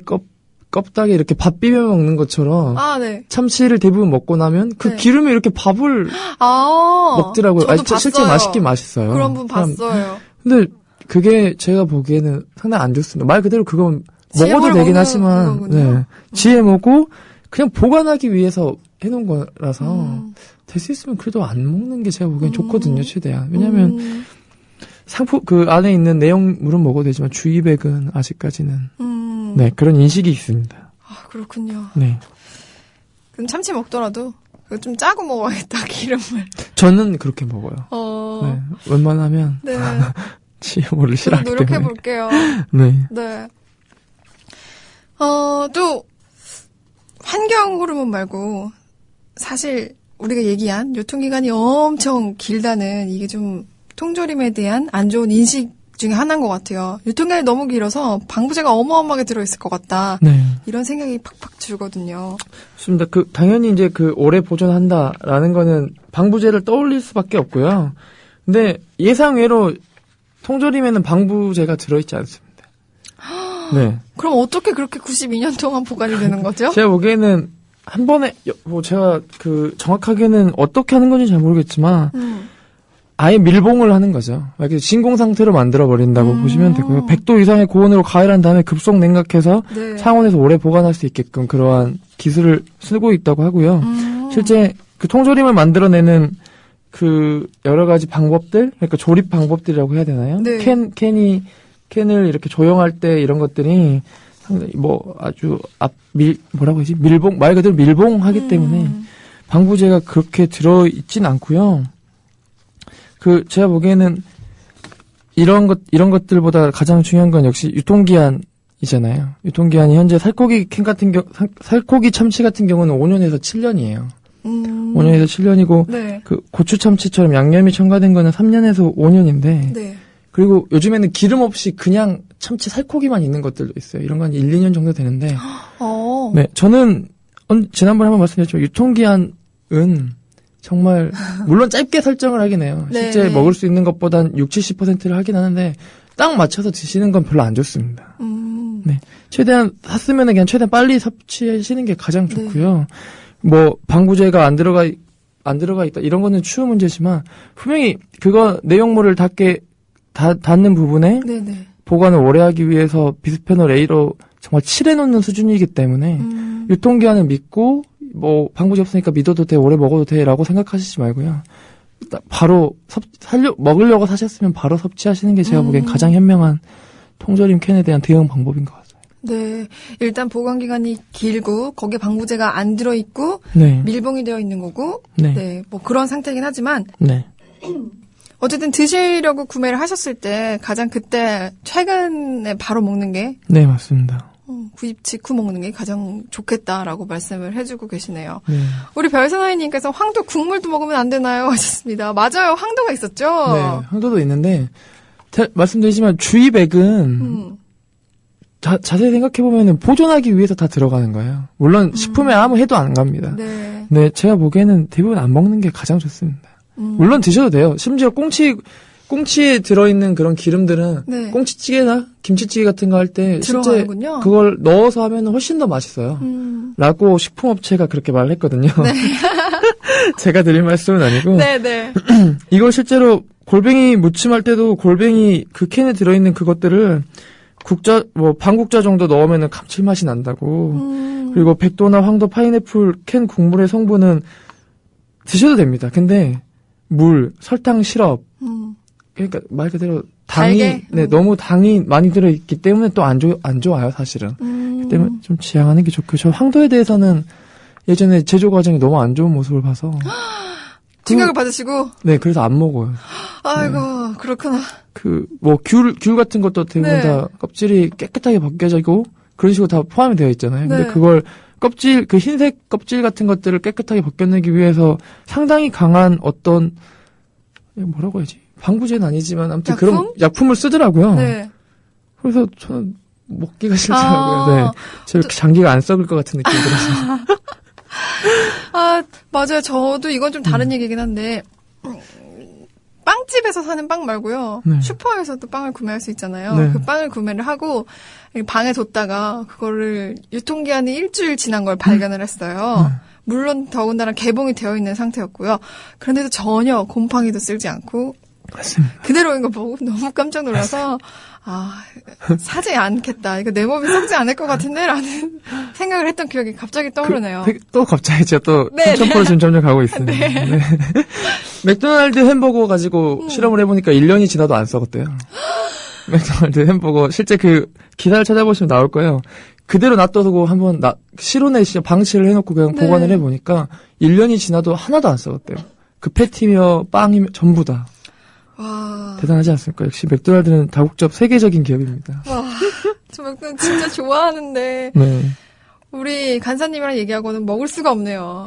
껍데기 이렇게 밥 비벼 먹는 것처럼 네. 참치를 대부분 먹고 나면 네. 기름에 이렇게 밥을 먹더라고요. 저도 봤어요. 실제 맛있긴 맛있어요. 그런 분 봤어요. 근데 그게 제가 보기에는 상당히 안 좋습니다. 말 그대로 그건 먹어도 GMO를 되긴 먹는 하지만 거군요. GMO고 그냥 보관하기 위해서 해놓은 거라서 될 수 있으면 그래도 안 먹는 게 제가 보기엔 좋거든요. 최대한. 왜냐하면 그 안에 있는 내용물은 먹어도 되지만 주입액은 아직까지는 네 그런 인식이 있습니다. 그렇군요. 네. 그럼 참치 먹더라도 좀 짜고 먹어야겠다 기름을. 저는 그렇게 먹어요. 네, 웬만하면 네. GMO를 싫어하기 때문에. 노력해 볼게요. 네. 네. 또 환경 호르몬 말고 사실 우리가 얘기한 유통기간이 엄청 길다는 이게 좀 통조림에 대한 안 좋은 인식 중에 하나인 것 같아요. 유통기간이 너무 길어서 방부제가 어마어마하게 들어있을 것 같다. 네. 이런 생각이 팍팍 들거든요. 좋습니다. 당연히 이제 오래 보존한다라는 거는 방부제를 떠올릴 수밖에 없고요. 근데 예상외로 통조림에는 방부제가 들어있지 않습니다. 네. 그럼 어떻게 그렇게 92년 동안 보관이 되는 거죠? 제가 보기에는 한 번에 제가 정확하게는 어떻게 하는 건지 잘 모르겠지만 아예 밀봉을 하는 거죠. 이렇게 진공 상태로 만들어 버린다고 보시면 되고요. 100도 이상의 고온으로 가열한 다음에 급속 냉각해서 네. 상온에서 오래 보관할 수 있게끔 그러한 기술을 쓰고 있다고 하고요. 실제 통조림을 만들어내는 여러 가지 방법들, 그러니까 조립 방법들이라고 해야 되나요? 네. 캔을 이렇게 조형할 때 이런 것들이 상당히 아주 뭐라고 하지? 말 그대로 밀봉하기 때문에 방부제가 그렇게 들어있진 않고요. 제가 보기에는 이런 것들보다 가장 중요한 건 역시 유통기한이잖아요. 유통기한이 현재 살코기 참치 같은 경우는 5년에서 7년이에요. 5년에서 7년이고, 네. 고추 참치처럼 양념이 첨가된 거는 3년에서 5년인데, 네. 그리고 요즘에는 기름 없이 그냥 참치 살코기만 있는 것들도 있어요. 이런 건 1, 2년 정도 되는데, 네, 저는, 지난번에 한번 말씀드렸지만, 유통기한은 정말, 물론 짧게 설정을 하긴 해요. 네, 실제 네. 먹을 수 있는 것보단 60~70%를 하긴 하는데, 딱 맞춰서 드시는 건 별로 안 좋습니다. 네. 최대한, 샀으면 그냥 최대한 빨리 섭취하시는 게 가장 좋고요. 방부제가 안 들어가 있다. 이런 거는 추후 문제지만, 분명히 내용물을 닿는 부분에, 네네. 보관을 오래 하기 위해서 비스페놀 A로 정말 칠해놓는 수준이기 때문에, 유통기한을 믿고, 뭐 방부제 없으니까 믿어도 돼, 오래 먹어도 돼라고 생각하시지 말고요. 바로 먹으려고 사셨으면 바로 섭취하시는 게 제가 보기엔 가장 현명한 통조림 캔에 대한 대응 방법인 것 같아요. 네, 일단 보관 기간이 길고 거기에 방부제가 안 들어 있고 네. 밀봉이 되어 있는 거고, 네. 네, 뭐 그런 상태이긴 하지만 네. 어쨌든 드시려고 구매를 하셨을 때 가장 그때 최근에 바로 먹는 게 네, 맞습니다. 구입 직후 먹는 게 가장 좋겠다라고 말씀을 해주고 계시네요. 네. 우리 별사나이님께서 황도 국물도 먹으면 안 되나요? 하셨습니다. 맞아요. 황도가 있었죠? 네, 황도도 있는데 말씀드리지만 주입액은 자세히 생각해보면 보존하기 위해서 다 들어가는 거예요. 물론 식품에 아무 해도 안 갑니다. 네. 네, 제가 보기에는 대부분 안 먹는 게 가장 좋습니다. 물론 드셔도 돼요. 심지어 꽁치에 들어있는 그런 기름들은 네. 꽁치찌개나 김치찌개 같은 거 할 때 실제 들어가는군요. 그걸 넣어서 하면 훨씬 더 맛있어요. 라고 식품업체가 그렇게 말을 했거든요. 네. 제가 드릴 말씀은 아니고 네네. 이걸 실제로 골뱅이 무침할 때도 골뱅이 그 캔에 들어있는 그것들을 반국자 정도 넣으면 감칠맛이 난다고. 그리고 백도나 황도, 파인애플 캔 국물의 성분은 드셔도 됩니다. 근데 물, 설탕, 시럽 그러니까 말 그대로 당이 달게? 네, 너무 당이 많이 들어있기 때문에 또 안 좋아요, 사실은. 그 때문에 좀 지양하는 게 좋고요. 저 황도에 대해서는 예전에 제조 과정이 너무 안 좋은 모습을 봐서 충격을 받으시고? 네, 그래서 안 먹어요. 아이고, 그렇구나. 귤 같은 것도 대부분 네. 다 껍질이 깨끗하게 벗겨지고 그런 식으로 다 포함이 되어 있잖아요. 근데 네. 그걸 그 흰색 껍질 같은 것들을 깨끗하게 벗겨내기 위해서 상당히 강한 어떤, 뭐라고 해야지? 방부제는 아니지만 아무튼 약품? 그런 약품을 쓰더라고요. 네. 그래서 저는 먹기가 싫더라고요. 네. 제 장기가 안 썩을 것 같은 느낌이 들어서. 맞아요. 저도 이건 좀 다른 얘기긴 한데, 빵집에서 사는 빵 말고요. 네. 슈퍼에서도 빵을 구매할 수 있잖아요. 네. 그 빵을 구매를 하고 방에 뒀다가 그거를 유통기한이 일주일 지난 걸 발견을 했어요. 물론 더군다나 개봉이 되어 있는 상태였고요. 그런데도 전혀 곰팡이도 쓸지 않고 맞습니다. 그대로인 거 보고 너무 깜짝 놀라서 사지 않겠다. 이거 내 몸에 썩지 않을 것 같은데? 라는 생각을 했던 기억이 갑자기 떠오르네요. 또 갑자기 제가 또 네, 3,000% 지금 점점 가고 있어요. 네. 네. 맥도날드 햄버거 가지고 실험을 해보니까 1년이 지나도 안 썩었대요. 맥도날드 햄버거 실제 그 기사를 찾아보시면 나올 거예요. 그대로 놔둬두고 한번 실온에 방치를 해놓고 그냥 네. 보관을 해보니까 1년이 지나도 하나도 안 썩었대요. 그 패티며 빵이며 전부 다. 와. 대단하지 않습니까? 역시 맥도날드는 다국적 세계적인 기업입니다. 와. 저 맥도날드 진짜 좋아하는데 네. 우리 간사님이랑 얘기하고는 먹을 수가 없네요.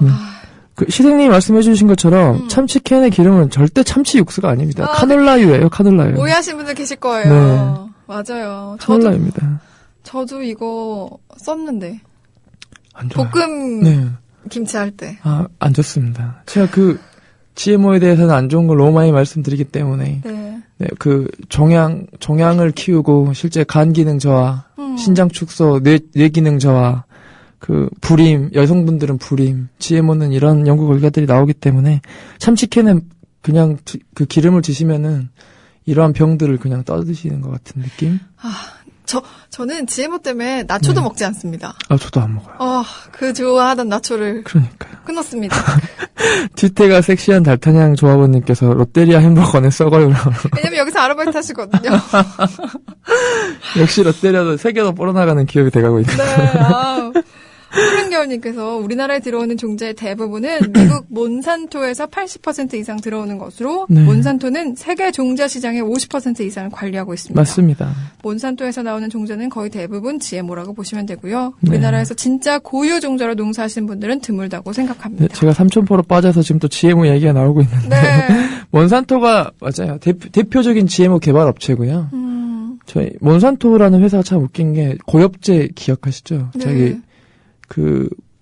그 시생님이 말씀해주신 것처럼 참치 캔의 기름은 절대 참치 육수가 아닙니다. 카놀라유예요, 카놀라유. 오해하신 분들 계실 거예요. 네. 맞아요. 카놀라유입니다. 저도 이거 썼는데 안 좋아요. 볶음 네. 김치 할 때. 안 좋습니다. 제가 GMO에 대해서는 안 좋은 걸 너무 많이 말씀드리기 때문에 네. 네, 종양을 키우고 실제 간 기능 저하, 신장 축소, 뇌 기능 저하, 불임, 여성분들은 불임, GMO는 이런 연구 결과들이 나오기 때문에 참치캔은 그냥 그 기름을 드시면은 이러한 병들을 그냥 떠드시는 것 같은 느낌? 저는 GMO 때문에 나초도 먹지 않습니다. 저도 안 먹어요. 그 좋아하던 나초를 그러니까요. 끊었습니다. 뒤태가 섹시한 달타냥 조합원님께서 롯데리아 햄버거는 썩어요. 왜냐면 여기서 아르바이트 하시거든요. 역시 롯데리아도 세계로 뻗어나가는 기업이 돼가고 있네요. 네, 푸른겨울님께서 우리나라에 들어오는 종자의 대부분은 미국 몬산토에서 80% 이상 들어오는 것으로 네. 몬산토는 세계 종자 시장의 50% 이상을 관리하고 있습니다. 맞습니다. 몬산토에서 나오는 종자는 거의 대부분 GMO라고 보시면 되고요. 네. 우리나라에서 진짜 고유 종자로 농사하시는 분들은 드물다고 생각합니다. 네, 제가 3,000% 빠져서 지금 또 GMO 얘기가 나오고 있는데 네. 몬산토가 맞아요. 대표적인 GMO 개발 업체고요. 저희 몬산토라는 회사가 참 웃긴 게 고엽제 기억하시죠? 네. 자기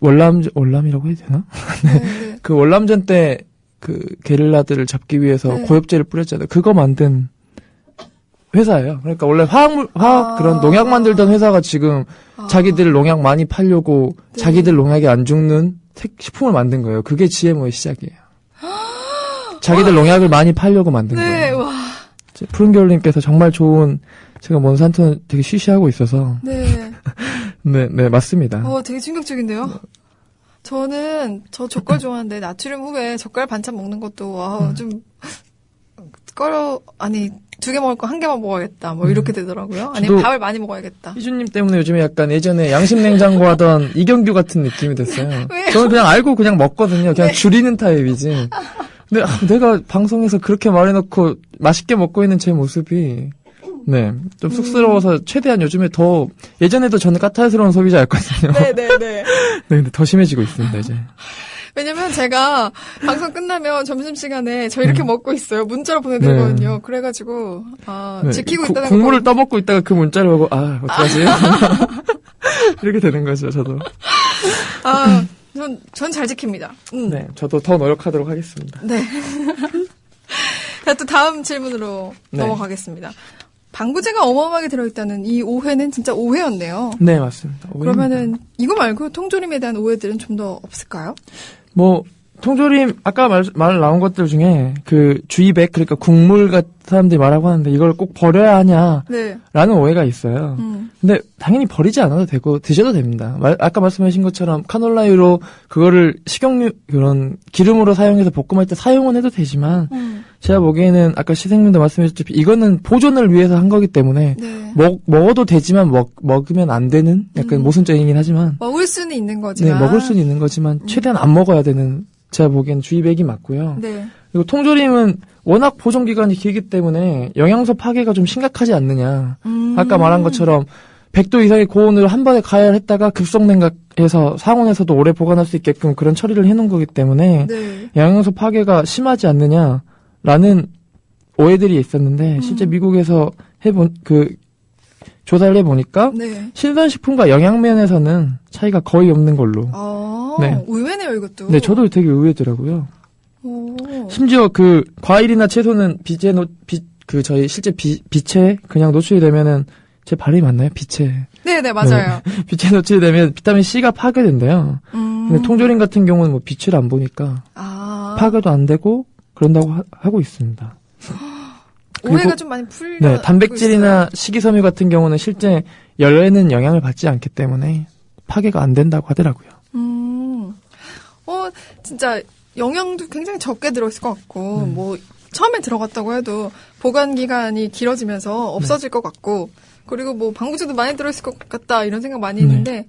월남이라고 해야 되나? 네. 그 월남전 때 게릴라들을 잡기 위해서 네. 고엽제를 뿌렸잖아요. 그거 만든 회사예요. 그러니까 원래 화학 그런 농약 만들던 회사가 지금 자기들 농약 많이 팔려고 네. 자기들 농약에 안 죽는 식품을 만든 거예요. 그게 GMO의 시작이에요. 자기들 농약을 많이 팔려고 만든 네, 거예요. 와. 푸른겨울님께서 정말 좋은, 제가 몬산토는 되게 쉬쉬하고 있어서. 네. 네, 맞습니다. 되게 충격적인데요? 저는 저 젓갈 좋아하는데 나트륨 후에 젓갈 반찬 먹는 것도 좀 아니 2개 먹을 거 1개만 먹어야겠다. 뭐 이렇게 되더라고요. 아니면 밥을 많이 먹어야겠다. 희준님 때문에 요즘에 약간 예전에 양심냉장고 하던 이경규 같은 느낌이 됐어요. 왜요? 저는 그냥 알고 그냥 먹거든요. 그냥 줄이는 타입이지. 근데 내가 방송에서 그렇게 말해놓고 맛있게 먹고 있는 제 모습이 좀 쑥스러워서 최대한 요즘에 더 예전에도 저는 까탈스러운 소비자였거든요. 네네네. 네, 근데 더 심해지고 있습니다 이제. 왜냐면 제가 방송 끝나면 점심시간에 저 이렇게 먹고 있어요. 문자로 보내드리거든요. 그래가지고 지키고 있다는 국물을 떠먹고 있다가 그 문자를 보고 어떡하지? 이렇게 되는 거죠 저도. 전 잘 지킵니다. 네, 저도 더 노력하도록 하겠습니다. 네. 자, 또 다음 질문으로 넘어가겠습니다. 방부제가 어마어마하게 들어있다는 이 오해는 진짜 오해였네요. 네, 맞습니다. 오해입니다. 그러면은 이거 말고 통조림에 대한 오해들은 좀 더 없을까요? 통조림 아까 말 나온 것들 중에 그 주입액 그러니까 국물 같은 사람들이 말하고 하는데 이걸 꼭 버려야 하냐라는 오해가 있어요. 근데 당연히 버리지 않아도 되고 드셔도 됩니다. 아까 말씀하신 것처럼 카놀라유로 그거를 식용유 그런 기름으로 사용해서 볶음할 때 사용은 해도 되지만 제가 보기에는 아까 시생님도 말씀하셨듯이 이거는 보존을 위해서 한 거기 때문에 먹어도 되지만 먹으면 안 되는 약간 모순적이긴 하지만 먹을 수는 있는 거지만 네, 먹을 수는 있는 거지만 최대한 안 먹어야 되는 제가 보기엔 주입액이 맞고요. 네. 그리고 통조림은 워낙 보존 기간이 길기 때문에 영양소 파괴가 좀 심각하지 않느냐. 아까 말한 것처럼 100도 이상의 고온으로 한 번에 가열했다가 급속냉각해서 상온에서도 오래 보관할 수 있게끔 그런 처리를 해놓은 거기 때문에 영양소 파괴가 심하지 않느냐라는 오해들이 있었는데 실제 미국에서 조사를 해보니까 신선식품과 영양면에서는 차이가 거의 없는 걸로. 의외네요, 이것도. 네, 저도 되게 의외더라고요. 심지어 과일이나 채소는 저희 실제 빛에 그냥 노출이 되면은 제 발음이 맞나요? 빛에. 네네, 맞아요. 네. 빛에 노출이 되면 비타민 C가 파괴된대요. 근데 통조림 같은 경우는 빛을 안 보니까 파괴도 안 되고 그런다고 하고 있습니다. 오해가 좀 많이 풀려. 네, 단백질이나 식이섬유 같은 경우는 실제 열에는 영향을 받지 않기 때문에 파괴가 안 된다고 하더라고요. 진짜 영양도 굉장히 적게 들어있을 것 같고, 처음에 들어갔다고 해도 보관 기간이 길어지면서 없어질 것 같고, 그리고 방부제도 많이 들어있을 것 같다, 이런 생각 많이 했는데,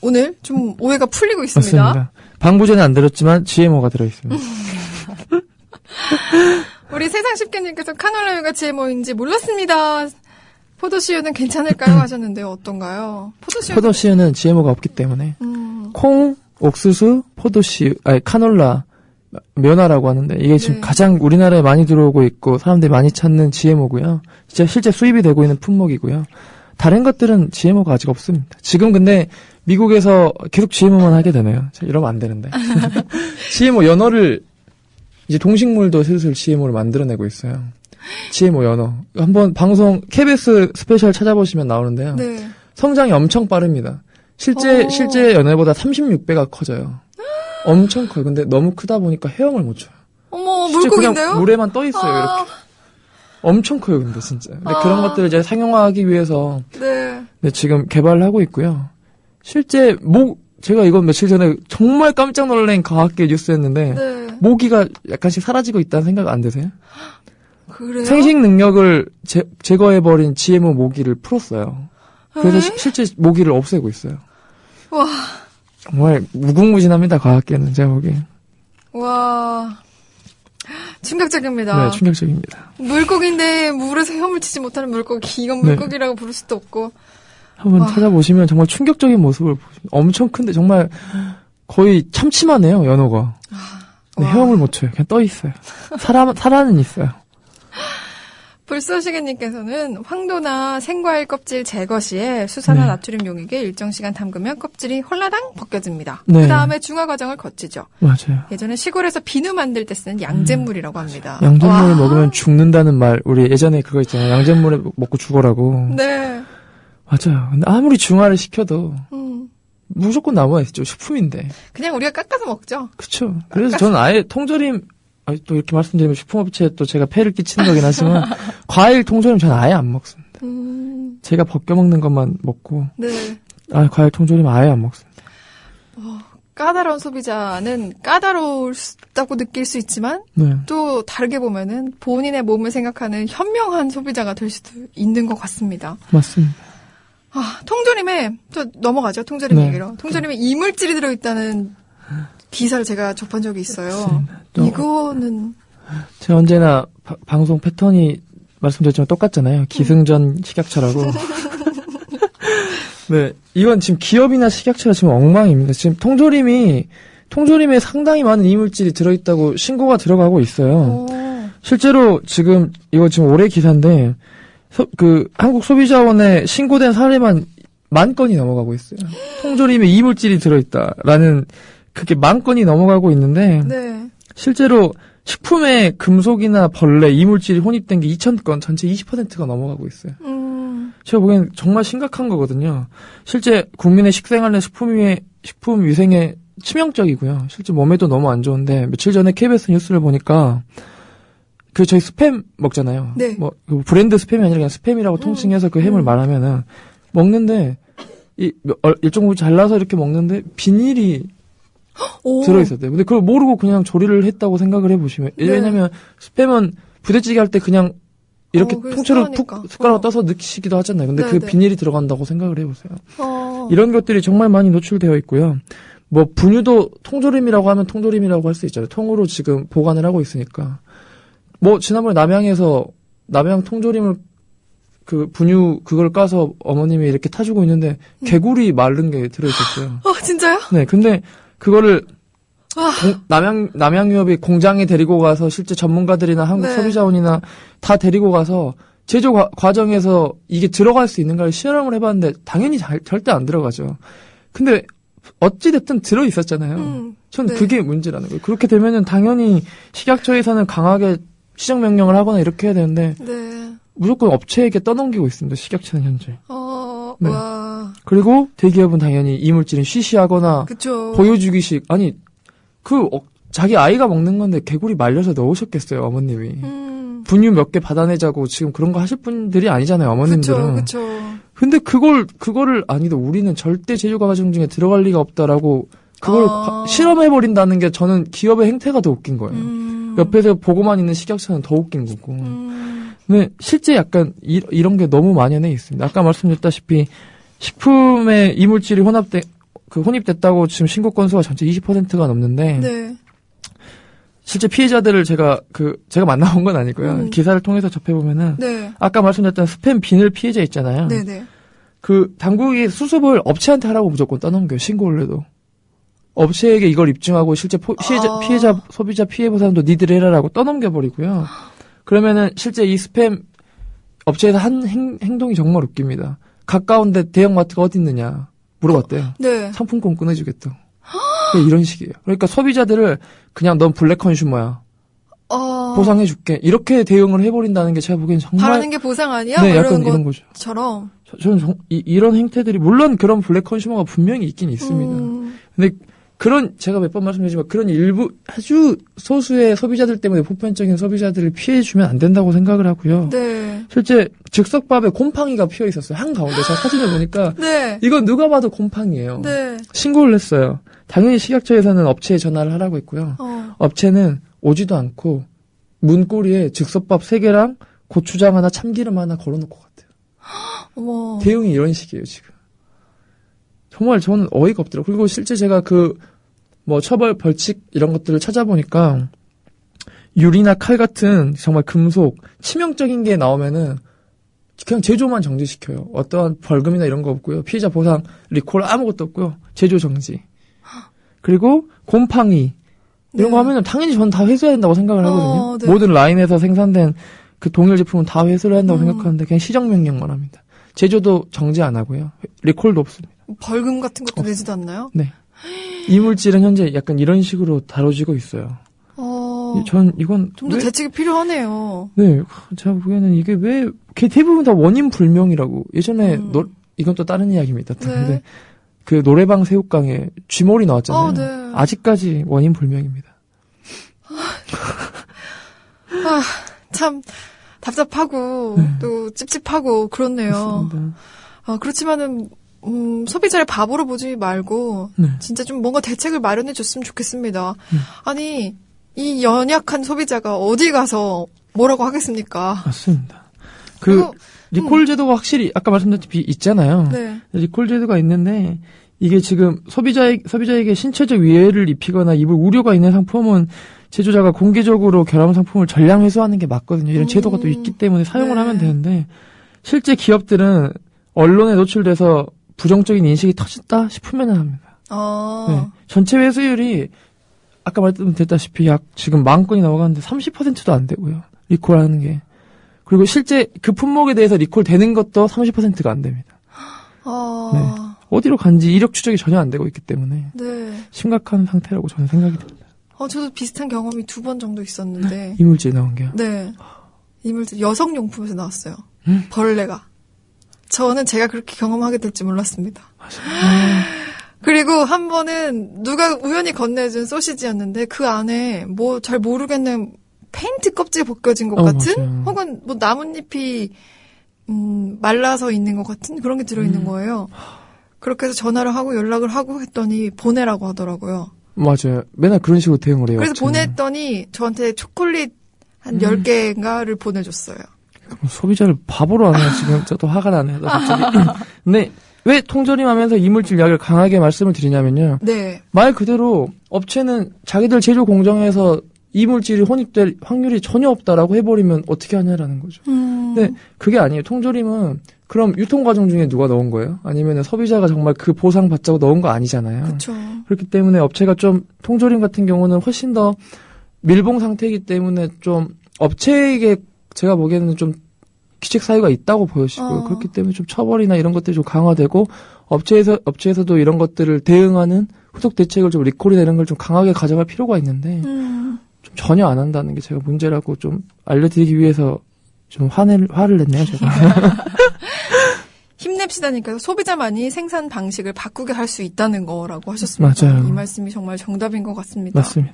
오늘 좀 오해가 풀리고 있습니다. 맞습니다. 방부제는 안 들었지만 GMO가 들어있습니다. 우리 세상 쉽게님께서 카놀라유가 GMO인지 몰랐습니다. 포도씨유는 괜찮을까요? 하셨는데요. 어떤가요? 포도씨유는 GMO가 없기 때문에 콩, 옥수수, 포도씨유, 카놀라, 면화라고 하는데 이게 지금 가장 우리나라에 많이 들어오고 있고 사람들이 많이 찾는 GMO고요. 실제 수입이 되고 있는 품목이고요. 다른 것들은 GMO가 아직 없습니다. 지금 근데 미국에서 계속 GMO만 하게 되네요. 이러면 안 되는데. GMO 연어를 이제 동식물도 슬슬 GMO를 만들어내고 있어요. GMO 연어. 한번 방송 KBS 스페셜 찾아보시면 나오는데요. 성장이 엄청 빠릅니다. 실제 연어보다 36배가 커져요. 엄청 커요. 근데 너무 크다 보니까 헤엄을 못 쳐요. 어머, 물고기인데요? 그냥 물에만 떠 있어요, 이렇게. 엄청 커요, 근데 진짜. 근데 그런 것들을 이제 상용화하기 위해서 지금 개발을 하고 있고요. 실제 제가 이건 며칠 전에 정말 깜짝 놀란 과학계 뉴스였는데 모기가 약간씩 사라지고 있다는 생각 안 드세요? 그래요? 생식 능력을 제거해버린 GMO 모기를 풀었어요. 그래서 실제 모기를 없애고 있어요. 와. 정말 무궁무진합니다, 과학계는 제가 보기엔. 와. 충격적입니다. 네, 충격적입니다. 물고기인데 물에서 헤엄을 치지 못하는 물고기. 이건 물고기라고 부를 수도 없고. 한번 찾아보시면 정말 충격적인 모습을 보시면 엄청 큰데 정말 거의 참치만 해요, 연어가. 근데 헤엄을 못 쳐요. 그냥 떠 있어요. 살아는 있어요. 불쏘시개님께서는 황도나 생과일 껍질 제거 시에 수산화 나트륨 용액에 일정 시간 담그면 껍질이 홀라당 벗겨집니다. 그 다음에 중화 과정을 거치죠. 맞아요. 예전에 시골에서 비누 만들 때 쓰는 양잿물이라고 합니다. 양잿물을 먹으면 죽는다는 말, 우리 예전에 그거 있잖아요. 양잿물을 먹고 죽어라고. 네. 맞아요. 근데 아무리 중화를 시켜도 무조건 남아 있죠. 식품인데. 그냥 우리가 깎아서 먹죠. 그렇죠. 그래서 저는 아예 통조림 또 이렇게 말씀드리면 식품업체에 또 제가 폐를 끼치는 거긴 하지만 과일 통조림 저는 아예 안 먹습니다. 제가 벗겨 먹는 것만 먹고 과일 통조림 아예 안 먹습니다. 까다로운 소비자는 까다롭다고 느낄 수 있지만 네. 또 다르게 보면은 본인의 몸을 생각하는 현명한 소비자가 될 수도 있는 것 같습니다. 맞습니다. 통조림에 또 넘어가죠. 통조림 네. 얘기로. 통조림에 이물질이 들어있다는 기사를 제가 접한 적이 있어요. 맞습니다. 이거는 제가 언제나 방송 패턴이 말씀드렸지만 똑같잖아요. 기승전 식약처라고. 네, 이건 지금 기업이나 식약처가 지금 엉망입니다. 지금 통조림에 상당히 많은 이물질이 들어있다고 신고가 들어가고 있어요. 실제로 지금 이거 지금 올해 기사인데 한국소비자원에 신고된 사례만 10,000건이 넘어가고 있어요. 통조림에 이물질이 들어있다라는 그게 10,000건이 넘어가고 있는데 네. 실제로 식품에 금속이나 벌레, 이물질이 혼입된 게 2,000건, 전체 20%가 넘어가고 있어요. 제가 보기엔 정말 심각한 거거든요. 실제 국민의 식생활의 식품 위생에 치명적이고요. 실제 몸에도 너무 안 좋은데 며칠 전에 KBS 뉴스를 보니까 저희 스팸 먹잖아요. 네. 브랜드 스팸이 아니라 그냥 스팸이라고 통칭해서 그 햄을 말하면은 먹는데 일정 부분 잘라서 이렇게 먹는데 비닐이 들어있었대요. 근데 그걸 모르고 그냥 조리를 했다고 생각을 해보시면. 네. 왜냐면 스팸은 부대찌개 할 때 그냥 이렇게 통째로 푹 숟가락 떠서 넣으시기도 하잖아요. 근데 그 비닐이 들어간다고 생각을 해보세요. 이런 것들이 정말 많이 노출되어 있고요. 분유도 통조림이라고 하면 통조림이라고 할 수 있잖아요. 통으로 지금 보관을 하고 있으니까. 지난번에 남양 통조림을 분유 그걸 까서 어머님이 이렇게 타주고 있는데 개구리 마른 게 들어있었어요. 진짜요? 네, 근데 그거를 남양유업이 공장에 데리고 가서 실제 전문가들이나 한국소비자원이나 다 데리고 가서 제조 과정에서 이게 들어갈 수 있는가를 실험을 해봤는데 당연히 절대 안 들어가죠. 근데 어찌됐든 들어있었잖아요. 저는 그게 문제라는 거예요. 그렇게 되면은 당연히 식약처에서는 강하게 시정 명령을 하거나 이렇게 해야 되는데 무조건 업체에게 떠넘기고 있습니다. 식약처는 현재. 네. 와. 그리고 대기업은 당연히 이물질은 쉬쉬하거나 그쵸. 보여주기식. 아니 자기 아이가 먹는 건데 개구리 말려서 넣으셨겠어요, 어머님이. 분유 몇 개 받아내자고 지금 그런 거 하실 분들이 아니잖아요, 어머님들은. 그쵸. 근데 그거를 아니다. 우리는 절대 제조 과정 중에 들어갈 리가 없다라고 그걸 실험해버린다는 게 저는 기업의 행태가 더 웃긴 거예요. 옆에서 보고만 있는 식약처는 더 웃긴 거고. 근데 실제 약간 이런 게 너무 만연해 있습니다. 아까 말씀드렸다시피 식품에 이물질이 혼입됐다고 지금 신고 건수가 전체 20%가 넘는데. 네. 실제 피해자들을 제가 만나본 건 아니고요. 기사를 통해서 접해보면은. 네. 아까 말씀드렸던 스팸 비늘 피해자 있잖아요. 네네. 당국이 수습을 업체한테 하라고 무조건 떠넘겨요. 신고를 해도. 업체에게 이걸 입증하고 실제 피해자, 소비자 피해 보상도 니들이 해라라고 떠넘겨버리고요. 그러면은 실제 이 스팸 업체에서 한 행동이 정말 웃깁니다. 가까운데 대형마트가 어디 있느냐 물어봤대요. 네. 상품권 끊어주겠다. 이런 식이에요. 그러니까 소비자들을 그냥 넌 블랙 컨슈머야. 보상해줄게. 이렇게 대응을 해버린다는 게 제가 보기엔 정말. 바라는 게 보상 아니야? 네, 약간 이런 거죠. 처럼. 저는 이런 행태들이, 물론 그런 블랙 컨슈머가 분명히 있긴 있습니다. 근데 제가 몇 번 말씀드리지만 그런 일부, 아주 소수의 소비자들 때문에 보편적인 소비자들을 피해주면 안 된다고 생각을 하고요. 네. 실제 즉석밥에 곰팡이가 피어 있었어요. 한가운데. 제가 사진을 보니까. 네. 이건 누가 봐도 곰팡이에요. 네. 신고를 했어요. 당연히 식약처에서는 업체에 전화를 하라고 했고요. 업체는 오지도 않고 문고리에 즉석밥 3개랑 고추장 하나, 참기름 하나 걸어놓고 갔대요. 어머. 대응이 이런 식이에요, 지금. 정말 저는 어이가 없더라고요. 그리고 실제 제가 처벌, 벌칙 이런 것들을 찾아보니까 유리나 칼 같은 정말 금속, 치명적인 게 나오면은 그냥 제조만 정지시켜요. 어떠한 벌금이나 이런 거 없고요. 피해자 보상, 리콜 아무것도 없고요. 제조 정지. 그리고 곰팡이 이런 거 하면은 당연히 저는 다 회수해야 된다고 생각을 하거든요. 네. 모든 라인에서 생산된 그 동일 제품은 다 회수를 해야 된다고 생각하는데 그냥 시정 명령만 합니다. 제조도 정지 안 하고요. 리콜도 없습니다. 벌금 같은 것도 내지도 않나요? 네. 이물질은 현재 약간 이런 식으로 다뤄지고 있어요. 전 이건 좀 더 대책이 필요하네요. 네, 제가 보기에는 이게 왜 대부분 다 원인 불명이라고. 예전에 이건 또 다른 이야기입니다. 네. 근데 그 노래방 새우깡에 쥐몰이 나왔잖아요. 네. 아직까지 원인 불명입니다. 참 답답하고 또 찝찝하고 그렇네요. 맞습니다. 그렇지만은 소비자를 바보로 보지 말고 네. 진짜 좀 뭔가 대책을 마련해 줬으면 좋겠습니다. 아니 이 연약한 소비자가 어디 가서 뭐라고 하겠습니까? 맞습니다. 그리고, 리콜 제도가 확실히 아까 말씀드렸듯이 있잖아요. 네. 리콜 제도가 있는데 이게 지금 소비자에게 신체적 위해를 입히거나 입을 우려가 있는 상품은 제조자가 공개적으로 결함 상품을 전량 회수하는 게 맞거든요. 이런 제도가 또 있기 때문에 사용을 네. 하면 되는데 실제 기업들은 언론에 노출돼서 부정적인 인식이 터졌다 싶으면 합니다. 네. 전체 회수율이 아까 말씀드렸다시피 약 지금 10,000건이 넘어가는데 30%도 안 되고요. 리콜하는 게. 그리고 실제 그 품목에 대해서 리콜되는 것도 30%가 안 됩니다. 네. 어디로 간지 이력 추적이 전혀 안 되고 있기 때문에 네. 심각한 상태라고 저는 생각이 듭니다. 저도 비슷한 경험이 2번 정도 있었는데. 이물질 나온 게요? 네. 이물질 여성용품에서 나왔어요. 벌레가. 저는 제가 그렇게 경험하게 될지 몰랐습니다. 그리고 한 번은 누가 우연히 건네준 소시지였는데 그 안에 뭐 잘 모르겠는 페인트 껍질이 벗겨진 것 같은 맞아요. 혹은 뭐 나뭇잎이 말라서 있는 것 같은 그런 게 들어있는 거예요. 그렇게 해서 전화를 하고 연락을 하고 했더니 보내라고 하더라고요. 맞아요. 맨날 그런 식으로 대응을 해요. 그래서 업체는. 보냈더니 저한테 초콜릿 한 10개인가를 보내줬어요. 소비자를 바보로 하네요. 지금 저도 화가 나네요. 갑자기. 근데 왜 통조림하면서 이물질 약을 강하게 말씀을 드리냐면요. 네. 말 그대로 업체는 자기들 제조 공정에서 이물질이 혼입될 확률이 전혀 없다라고 해버리면 어떻게 하냐라는 거죠. 근데 그게 아니에요. 통조림은 그럼 유통 과정 중에 누가 넣은 거예요? 아니면 소비자가 정말 그 보상 받자고 넣은 거 아니잖아요. 그렇죠. 그렇기 때문에 업체가 좀 통조림 같은 경우는 훨씬 더 밀봉 상태이기 때문에 좀 업체에게 제가 보기에는 좀 기책 사유가 있다고 보여지고요. 그렇기 때문에 좀 처벌이나 이런 것들이 좀 강화되고 업체에서도 이런 것들을 대응하는 후속 대책을 좀 리콜이나 이런 걸 좀 강하게 가져갈 필요가 있는데 좀 전혀 안 한다는 게 제가 문제라고 좀 알려드리기 위해서 좀 화를 냈네요, 제가. 힘냅시다니까요. 소비자만이 생산 방식을 바꾸게 할 수 있다는 거라고 하셨습니다. 맞아요. 이 말씀이 정말 정답인 것 같습니다. 맞습니다.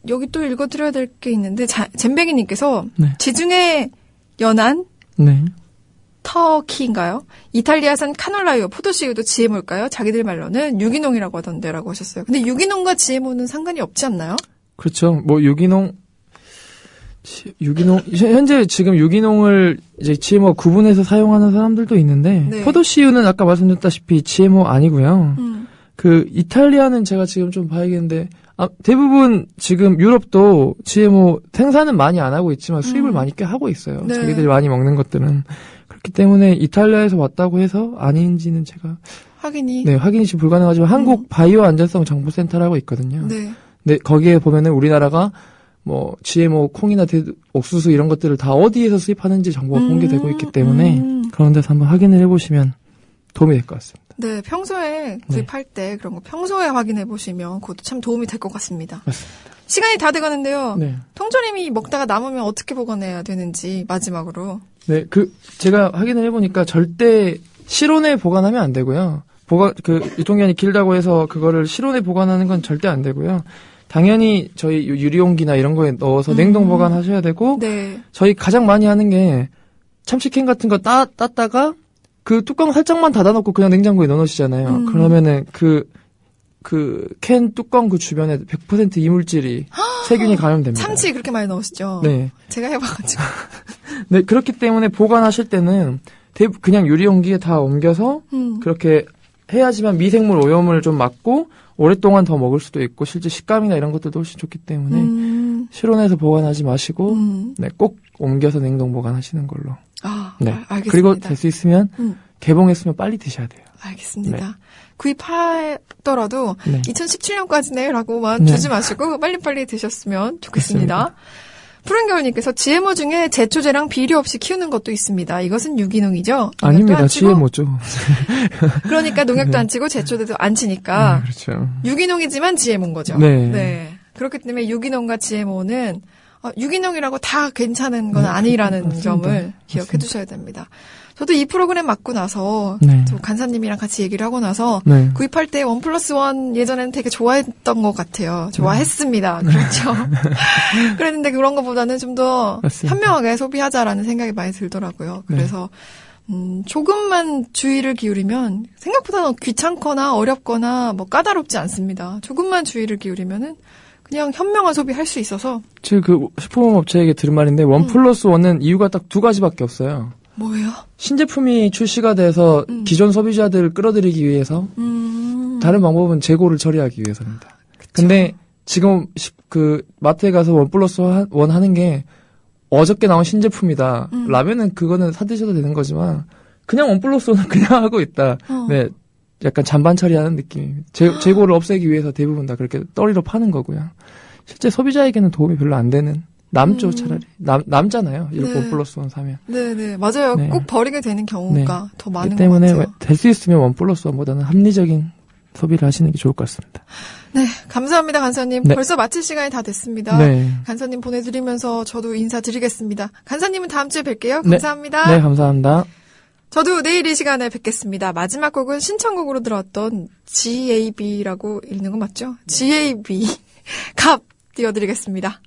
여기 또 읽어드려야 될 게 있는데 잼뱅이님께서 네. 지중해 연안 네. 터키인가요? 이탈리아산 카놀라유, 포도씨유도 GMO일까요? 자기들 말로는 유기농이라고 하던데라고 하셨어요. 근데 유기농과 GMO는 상관이 없지 않나요? 그렇죠. 뭐 유기농 현재 지금 유기농을 이제 GMO 구분해서 사용하는 사람들도 있는데 네. 포도씨유는 아까 말씀드렸다시피 GMO 아니고요. 그 이탈리아는 제가 지금 좀 봐야겠는데 대부분 지금 유럽도 GMO 생산은 많이 안 하고 있지만 수입을 많이 꽤 하고 있어요. 네. 자기들이 많이 먹는 것들은. 그렇기 때문에 이탈리아에서 왔다고 해서 아닌지는 제가 확인이 지금 불가능하지만 한국 바이오 안전성 정보센터라고 있거든요. 네. 근데 거기에 보면은 우리나라가 뭐 GMO 콩이나 옥수수 이런 것들을 다 어디에서 수입하는지 정보가 공개되고 있기 때문에 그런 데서 한번 확인을 해보시면 도움이 될 것 같습니다. 네, 평소에 구입할 때 그런 거 평소에 확인해 보시면 그것도 참 도움이 될 것 같습니다. 맞습니다. 시간이 다 돼가는데요. 네. 통조림이 먹다가 남으면 어떻게 보관해야 되는지 마지막으로. 네, 제가 확인을 해보니까 절대 실온에 보관하면 안 되고요. 유통기한이 길다고 해서 그거를 실온에 보관하는 건 절대 안 되고요. 당연히 저희 유리용기나 이런 거에 넣어서 냉동 보관하셔야 되고, 네. 저희 가장 많이 하는 게 참치캔 같은 거 땄다가 그 뚜껑 살짝만 닫아놓고 그냥 냉장고에 넣어놓으시잖아요. 그러면은 캔 뚜껑 그 주변에 100% 이물질이 세균이 감염됩니다. 참치 그렇게 많이 넣으시죠? 네. 제가 해봐가지고. 네, 그렇기 때문에 보관하실 때는 그냥 유리용기에 다 옮겨서 그렇게 해야지만 미생물 오염을 좀 막고 오랫동안 더 먹을 수도 있고 실제 식감이나 이런 것들도 훨씬 좋기 때문에 실온에서 보관하지 마시고 네, 꼭 옮겨서 냉동 보관하시는 걸로. 네. 알겠습니다. 그리고 될 수 있으면 개봉했으면 빨리 드셔야 돼요. 알겠습니다. 네. 구입하더라도 네. 2017년까지네 라고만 네. 주지 마시고 빨리빨리 드셨으면 좋겠습니다. 푸른 겨울님께서 GMO 중에 제초제랑 비료 없이 키우는 것도 있습니다. 이것은 유기농이죠? 아닙니다. GMO죠. 그러니까 농약도 안 치고 제초제도 안 치니까 그렇죠. 유기농이지만 GMO인 거죠. 네. 그렇기 때문에 유기농과 GMO는 유기농이라고 다 괜찮은 건 아니라는 맞습니다. 점을 기억해 두셔야 됩니다. 저도 이 프로그램 맡고 나서 또 간사님이랑 같이 얘기를 하고 나서 구입할 때 1+1 예전에는 되게 좋아했던 것 같아요. 좋아했습니다. 그렇죠. 그랬는데 그런 것보다는 좀 더 현명하게 소비하자라는 생각이 많이 들더라고요. 그래서 조금만 주의를 기울이면 생각보다 귀찮거나 어렵거나 뭐 까다롭지 않습니다. 조금만 주의를 기울이면은 그냥 현명한 소비할 수 있어서. 지금 그 식품업체에게 들은 말인데 1+1은 이유가 딱 두 가지밖에 없어요. 뭐예요? 신제품이 출시가 돼서 기존 소비자들을 끌어들이기 위해서 다른 방법은 재고를 처리하기 위해서입니다. 그쵸. 근데 지금 그 마트에 가서 1+1 하는 게 어저께 나온 신제품이다. 라면은 그거는 사드셔도 되는 거지만 그냥 1+1은 그냥 하고 있다. 네, 약간 잔반 처리하는 느낌입니다. 재고를 없애기 위해서 대부분 다 그렇게 떨이로 파는 거고요. 실제 소비자에게는 도움이 별로 안 되는. 남죠, 차라리. 남잖아요. 이렇게 네. 1+1 사면. 네네, 맞아요. 네. 꼭 버리게 되는 경우가 네. 더 많은 그 것 때문에 같아요. 될 수 있으면 1+1보다는 합리적인 소비를 하시는 게 좋을 것 같습니다. 네, 감사합니다, 간사님. 네. 벌써 마칠 시간이 다 됐습니다. 네. 간사님 보내드리면서 저도 인사드리겠습니다. 간사님은 다음 주에 뵐게요. 네. 감사합니다. 네, 감사합니다. 저도 내일 이 시간에 뵙겠습니다. 마지막 곡은 신청곡으로 들었던 GAB라고 읽는 거 맞죠? GAB. 갑 띄워드리겠습니다.